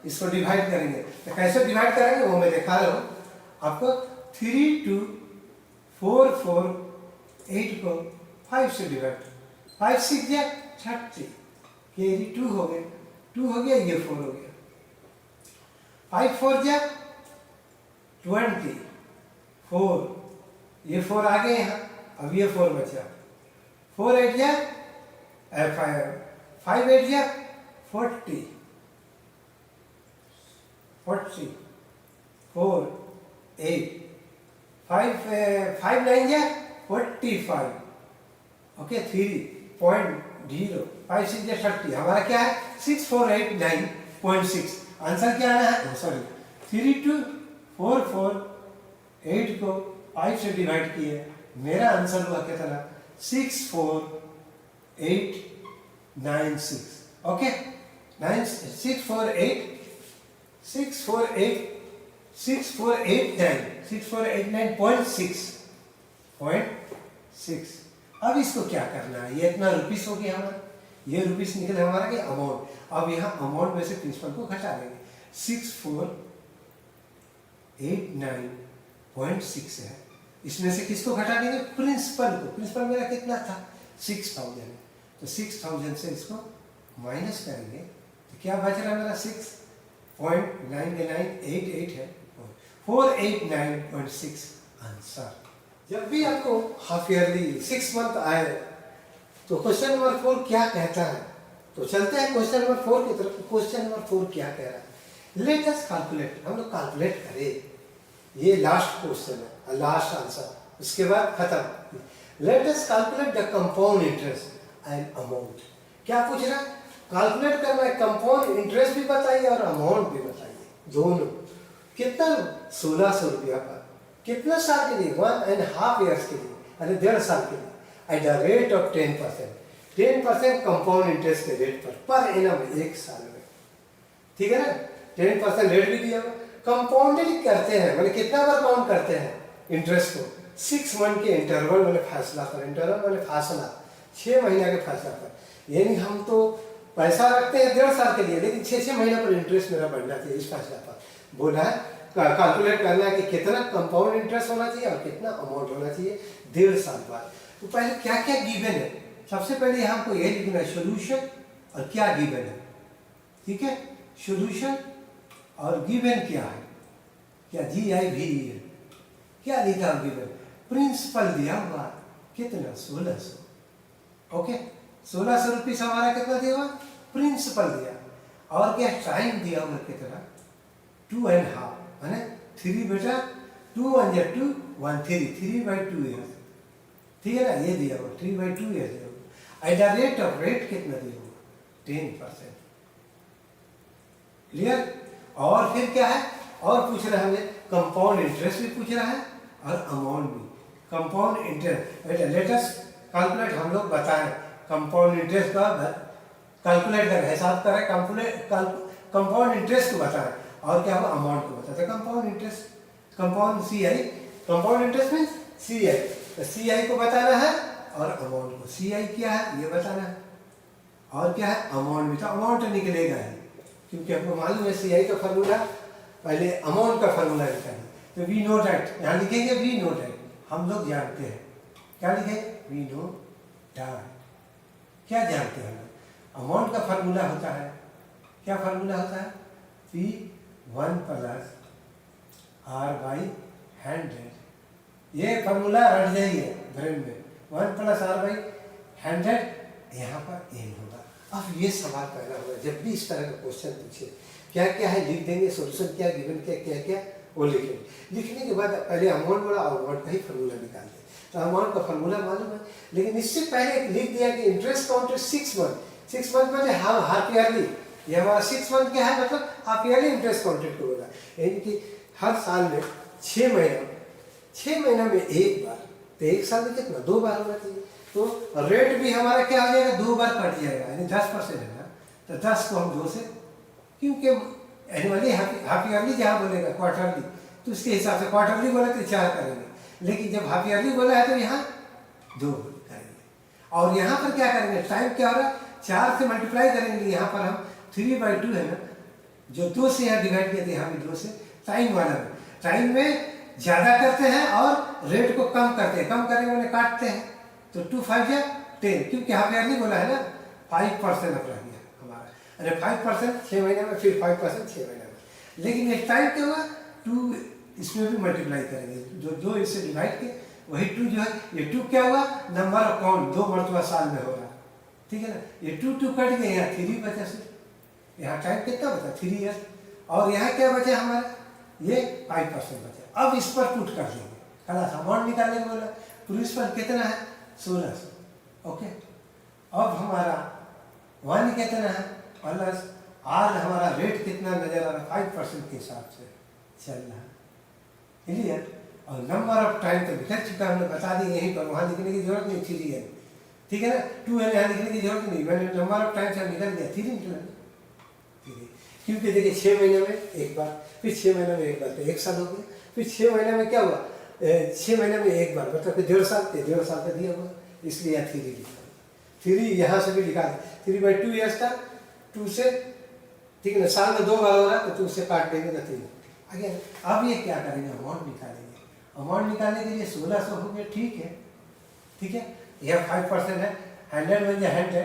इसको डिवाइड करेंगे। तो कैसे डिवाइड करेंगे वो मैं दिखा रहा हूँ आपको। 3 2 4 4 8 को 5 से डिवाइड, 5 6 या 30, कैरी 2 हो गया, 2 हो गया, ये 4 हो गया। 5 4 या 20, 4, ये 4 आ गए यहाँ, अब ये 4 बचा। 4 8 या 5 8 या 40, 40, 4 8, 5 9 या 45, ओके, 3.0, 5 6 या 30, हमारा क्या है? 6 4 8 9.6। आंसर क्या आना है? सॉरी, 3 2 4 4 8 को 5 से डिवाइड किए, मेरा आंसर हुआ कितना? 6 4 8 9 6, ओके, 6 4 8 6 4 8 6 4 8 9 6 4 8 9.6। अब इसको क्या करना है? ये इतना रुपीस हो गया हमारा, ये रुपीस निकले हमारा क्या? अमाउंट। अब यहाँ अमाउंट में से प्रिंसिपल को घटा देंगे। 6 4 8 9.6 है, इसमें से किसको घटा देंगे? प्रिंसिपल को। प्रिंसिपल मेरा कितना था? 6000। तो 6000 से इसको माइनस करेंगे तो क्या बच रहा है मेरा? 6.9988 है, 489.6 आंसर। जब भी आपको हाफ ईयरली 6 मंथ आए तो क्वेश्चन नंबर 4 क्या कहता है? तो चलते हैं क्वेश्चन नंबर 4 की तरफ। क्वेश्चन नंबर 4 क्या कह रहा है? लेट अस कैलकुलेट, हम लोग कैलकुलेट करें। ये लास्ट क्वेश्चन है, लास्ट आंसर, उसके बाद खत्म। Let us calculate the compound interest and amount. क्या पूछ रहा है? कैलकुलेट करना है, कंपाउंड इंटरेस्ट भी बताइए और अमाउंट भी बताइए, दोनों। कितना? 1600 रुपया पर। कितना साल के लिए? 1.5 ईयर्स के लिए, यानी 1.5 साल के लिए, at the rate of 10%। 10% compound interest के रेट पर एनम 1 साल में, ठीक है ना? 10% रेट भी दिया हुआ। कंपाउंडेड करते हैं, मतलब कितना बार काउंट करते हैं इंटरेस्ट को? 6 मंथ के इंटरवल वाले फासला पर। इंटरवल वाले फासला 6 महीना के फासला पर। यानी हम तो पैसा रखते हैं 1.5 साल के लिए, लेकिन 6 महीना पर इंटरेस्ट मेरा बढ़ना चाहिए इस फासला पर। बोला है कैलकुलेट करना है कि कितना कंपाउंड इंटरेस्ट होना चाहिए और कितना अमाउंट होना चाहिए 1.5 साल बाद। तो पहले क्या क्या गिवन है? सबसे पहले हमको ये लिखना है सोल्यूशन और क्या गिवन है, ठीक है? सोल्यूशन और गिवन क्या है? क्या GIV है? क्या लिखा गिवन? प्रिंसिपल दिया हुआ कितना? 1600, ओके। 1600 रुपीस हमारा कितना दिया हुआ? प्रिंसिपल दिया। और क्या टाइम दिया हुआ कितना? 2.5, है ना? 3 बेटा 2 1 या 2 1 3/2 ईयर्स, ठीक है ना? ये दिया हुआ 3/2 ईयर्स दिया हुआ। At the rate of rate कितना दिया हुआ? 10%, क्लियर? और फिर क्या है? और पूछ रहा है हमें कंपाउंड इंटरेस्ट भी पूछ रहा है और अमाउंट भी। Compound interest let us calculate, हम लोग बताएं कंपाउंड इंटरेस्ट का कैलकुलेट करें, हिसाब करें, कंपाउंड इंटरेस्ट को बताएं और क्या हुआ? अमाउंट को बताते। Compound interest, compound CI, compound interest means CI, तो CI को बताना है और अमाउंट को। CI क्या है ये बताना है और क्या है? अमाउंट भी। तो अमाउंट निकलेगा ही, क्योंकि आपको मालूम है CI का फार्मूला, पहले अमाउंट का फार्मूला निकालेंगे। तो वी नो डैट, यहाँ लिखेंगे वी नो डैट, हम लोग जानते हैं। क्या लिखेंगे? We know that. क्या जानते हैं? अमाउंट का फार्मूला होता है, क्या फार्मूला होता है? P1 + R/100। ये फार्मूला रट जाइए ब्रेन में, 1 + R/100, यहाँ पर n होगा। अब ये सवाल पहला होगा, जब भी इस तरह का क्वेश्चन पूछे क्या क्या है लिख देंगे, सोल्यूशन क्या, गिवन क्या, क्या क्या वो लिखेंगे। लिखने के बाद पहले अमाउंट बोला, अमाउंट का ही फार्मूला निकाल दें। तो अमाउंट का फार्मूला मालूम है, लेकिन इससे पहले लिख दिया कि इंटरेस्ट काउंटेड 6 मंथ। 6 मंथ मतलब हाफ ईयरली, ये हमारा 6 मंथ क्या है? मतलब हाफ ईयरली इंटरेस्ट काउंटेड को बोला, यानी कि हर साल में 6 महीना, 6 महीना में एक बार, तो 1 साल में कितना? 2 बार होना चाहिए। तो रेट भी हमारा क्या हो जाएगा, 2 बार कट जाएगा, यानी 10% है ना, तो 10 को हम 2 से, क्योंकि एनुअली हाफ ईयरली जहाँ बोलेगा क्वार्टरली, तो उसके हिसाब से क्वार्टरली बोला तो 4 करेंगे, लेकिन जब हाफ ईयरली बोला है तो यहाँ 2 करेंगे। और यहाँ पर क्या करेंगे, टाइम क्या हो रहा है, 4 से मल्टीप्लाई करेंगे, यहाँ पर हम 3/2 है ना, जो 2 से यहाँ डिवाइड किया था, यहाँ भी 2 से, टाइम वाला में, टाइम में ज़्यादा करते हैं और रेट को कम करते हैं, कम करेंगे उन्हें काटते हैं, तो 2 5 या 10, क्योंकि हाफ ईयरली बोला है ना, 5% अब रह गया हमारा, अरे 5% 6 महीने में, फिर 5% 6 महीने में, लेकिन ये टाइम क्या हुआ, 2 इसमें भी मल्टीप्लाई करेंगे, जो 2 इससे डिवाइड किए वही 2 जो है, ये 2 क्या हुआ, नंबर ऑफ काउंट 2 मरतबा साल में होगा, ठीक है ना, ये 2 कट गए, यहाँ 3 बचा, सिर्फ यहाँ टाइम कितना बचा, 3 ईयर, और यहाँ क्या बचा हमारा, ये 5% बचा। अब इस पर पुट कर देंगे, खलास अमाउंट निकालने को बोला, प्रिंसिपल कितना है, 1600, ओके। अब हमारा 1 कितना है, प्लस आज हमारा रेट कितना नजर आ रहा है, 5% के हिसाब से चल रहा है, क्लियर। और नंबर ऑफ टाइम तो लिख चुका हमने, बता दी यहीं पर, वहाँ लिखने की जरूरत नहीं, 3 है, ठीक है ना, 2 है यहाँ लिखने की जरूरत नहीं, मैंने नंबर ऑफ टाइम से निकल गया 3 निकल, क्योंकि देखिए 6 महीने में एक बार, फिर 6 महीने में एक बार, तो 1 साल हो गया, फिर 6 महीने में क्या हुआ, 6 महीने में एक बार, मतलब कि 1.5 साल, 1.5 साल का दिया हुआ, इसलिए यहाँ 3 लिखा, 3 यहाँ से भी लिखा, 3/2 ईयर्स था, 2 से, ठीक है ना, साल में 2 बार हो रहा है, तो 2 से काट देंगे तो 3 आगे। अब ये क्या करेंगे, अमाउंट निकालेंगे, अमाउंट निकालने के लिए 1600 हो गया, ठीक है, ठीक है, यह 5% है, 100 बन जाए 100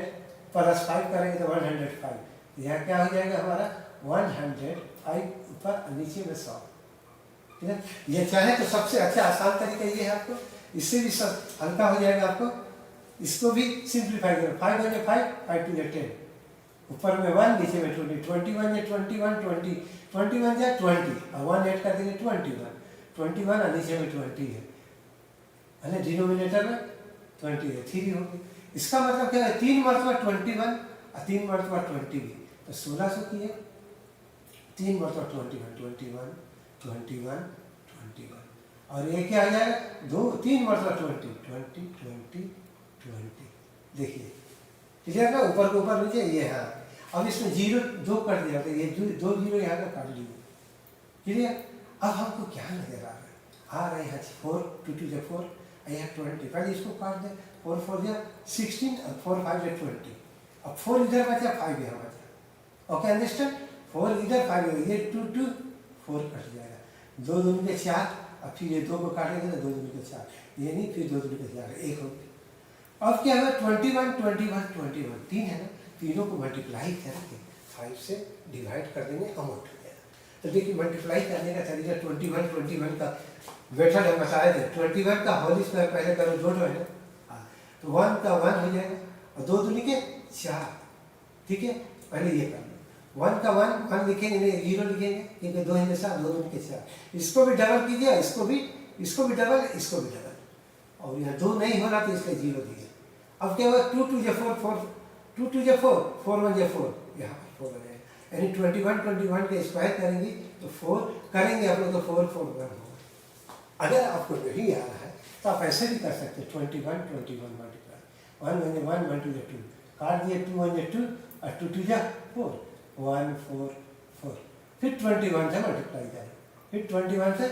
प्लस 5 करेंगे तो 105, यहाँ क्या हो जाएगा हमारा 105, ऊपर और नीचे में 100, ठीक है। ये चाहे तो सबसे अच्छा आसान तरीका ये है, आपको इससे भी सब हल्का हो जाएगा, आपको इसको भी सिंप्लीफाई करो, 5 बन जाए 5, 5 2 10, ऊपर में 1, नीचे में 20, 21 जाए 21, 20, 21 जाए 20, और 1 ऐड कर देंगे 21 और नीचे में 20 है, डिनोमिनेटर में 20 है, 3 होगी, इसका मतलब क्या है, 3 मरतबा 21 और 3 मरतबा 20 भी, तो 1600 की है, 3 मरतबा 21, और ये क्या आ जाएगा, 3 मरतबा 20, देखिए क्लियर ना, ऊपर के ऊपर नीचे ये है। अब इसमें 0 2 कट दिया, तो ये 2 0 यहाँ का काट लिए, क्लियर। अब हमको क्या नजर आ रहा है यहाँ 4, 2 2 4, यहाँ 20, पहले इसको काट दे, 4 4 16 और 4 5 20, अब 4 इधर बचा, 5 यहाँ बचा, ओके अंडरस्टैंड, 4 इधर 5 ये 2 2 4 कट जाएगा, 2 2 के 4, अब फिर ये 2 को काटेंगे तो 2 2 के 4, ये नहीं, फिर 2 2 के 4, 1 हो गया। अब क्या हुआ, 21 3 है ना, तीनों को मल्टीप्लाई करके 5 से डिवाइड कर देंगे, अमाउंट हो जाएगा। तो देखिए मल्टीप्लाई करने का तरीका, 21 का मेथड हम बताए थे, 21 का होल स्क्वायर पहले करो, जोड़ो है ना, हाँ, तो 1 का 1 हो जाएगा, और 2 दूनी के 4, ठीक है, पहले ये कर लो, 1 का 1 लिखेंगे नहीं, 0 लिखेंगे, क्योंकि 2 है 7, 2 दूनी के 4, इसको भी डबल कीजिए, इसको भी डबल, इसको भी डबल, और यहाँ 2 नहीं हो रहा तो इसलिए 0 दिए। अब क्या हुआ, 2 2 4, 2 2 4, 4 1 4, यहाँ पर 4 हो जाएगा, यानी 21 के स्क्वायर करेंगे तो 4 करेंगे आप लोग, तो 4 4 1 होगा। अगर आपको नहीं आ रहा है तो आप ऐसे भी कर सकते हैं, 21 मल्टीप्लाई, 1 1 1 2 2, काट दिए, 2 1 2 और 2 2 4, 1 4 4, फिर 21 से मल्टीप्लाई करें, फिर 21 से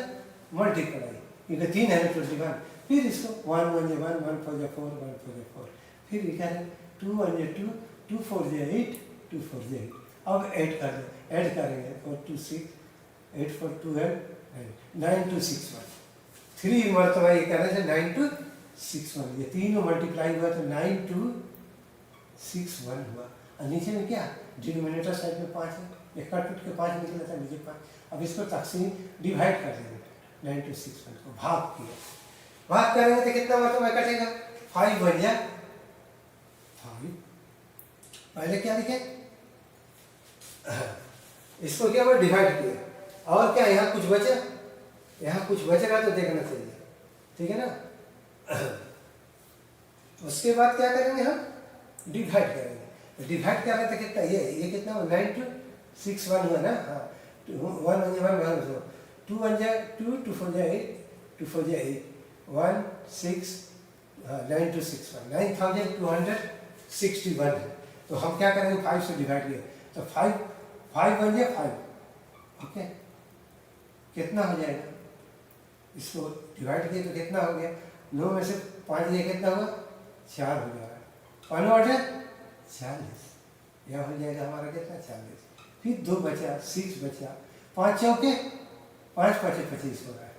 मल्टीप्लाई, क्योंकि 3 है ना 21, फिर इसको 1 1 1 1 4 4, 1 4 4, फिर लिखा है 2 1 2, 2 4 8, 2 4 8, अब ऐड कर दें, ऐड करेंगे 4 2 6, 8 4 12, 9 2 6 1, 3 मरतबा ये करने से 9 2 6 1, ये तीनों मल्टीप्लाई हुआ तो 9 2 6 1 हुआ, और नीचे में क्या, डिनोमिनेटर साइड में 5 है, ये कट उठ के 5 निकला था, नीचे 5, अब इसको तकसीम डिवाइड कर देंगे, 9 2 6 1 को भाग किया, भाग करेंगे तो कितना मरतबा कटेगा, 5 बन जाए 5, पहले क्या लिखे, इसको क्या हुआ, डिवाइड किया, और क्या यहाँ कुछ बचा, यहाँ कुछ बचेगा तो देखना चाहिए, ठीक है ना। उसके बाद क्या करेंगे, हम डिवाइड करेंगे, डिवाइड कर रहे थे कितना, ये कितना हुआ, 9 2 6 1 हुआ ना, हाँ, 1 1 1 2 1 जाए 2 2 4 जाए 8, 2 4 जाए 8, 1 6 9261 9261 है। तो हम क्या करेंगे, 5 से डिवाइड किया तो 5 बन गया 5। ओके, कितना हो जाएगा, इसको डिवाइड किए तो कितना हो गया, 9 में से 5 दिया कितना हुआ, 4 हो जा रहा है। 1 और 40, यह हो जाएगा हमारा कितना, 40। फिर 2 बचा, 6 बचा, 5 चौके 5 5 25 हो रहा है,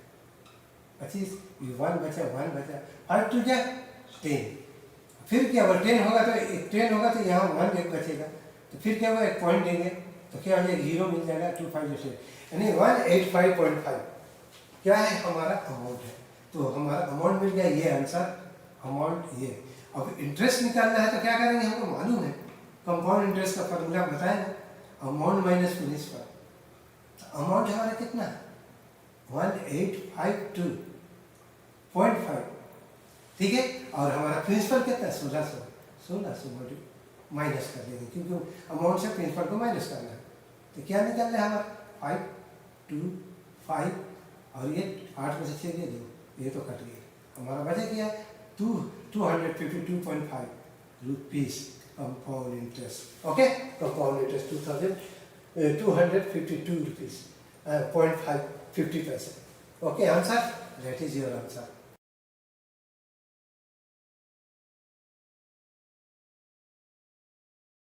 25। 1 बचा 5 2 जा 10। फिर क्या हुआ, 10 होगा तो यहाँ 1 एक बचेगा, तो फिर क्या हुआ, एक पॉइंट देंगे तो क्या हो जाएगा, 0 मिल जाएगा, 256 यानी 185.5 क्या है हमारा अमाउंट है। तो हमारा अमाउंट मिल गया, ये आंसर अमाउंट ये। अब इंटरेस्ट निकालना है तो क्या करेंगे, हमको मालूम है कंपाउंड इंटरेस्ट का फॉर्मूला बताया ना, अमाउंट माइनस प्रिंसिपल। अमाउंट हमारा कितना है, 1852.5, ठीक है। और हमारा प्रिंसिपल कितना है, 1600 माइनस कर देंगे, क्योंकि अमाउंट से प्रिंसिपल को माइनस करना है। तो क्या निकल रहा है हमारा 525, और ये 8 में से 6 दे दो, ये तो कट गया, हमारा बचा क्या 252.5 rupees compound interest. Okay, compound interest 252 rupees 0.50 पैसे। Okay answer, that is your answer.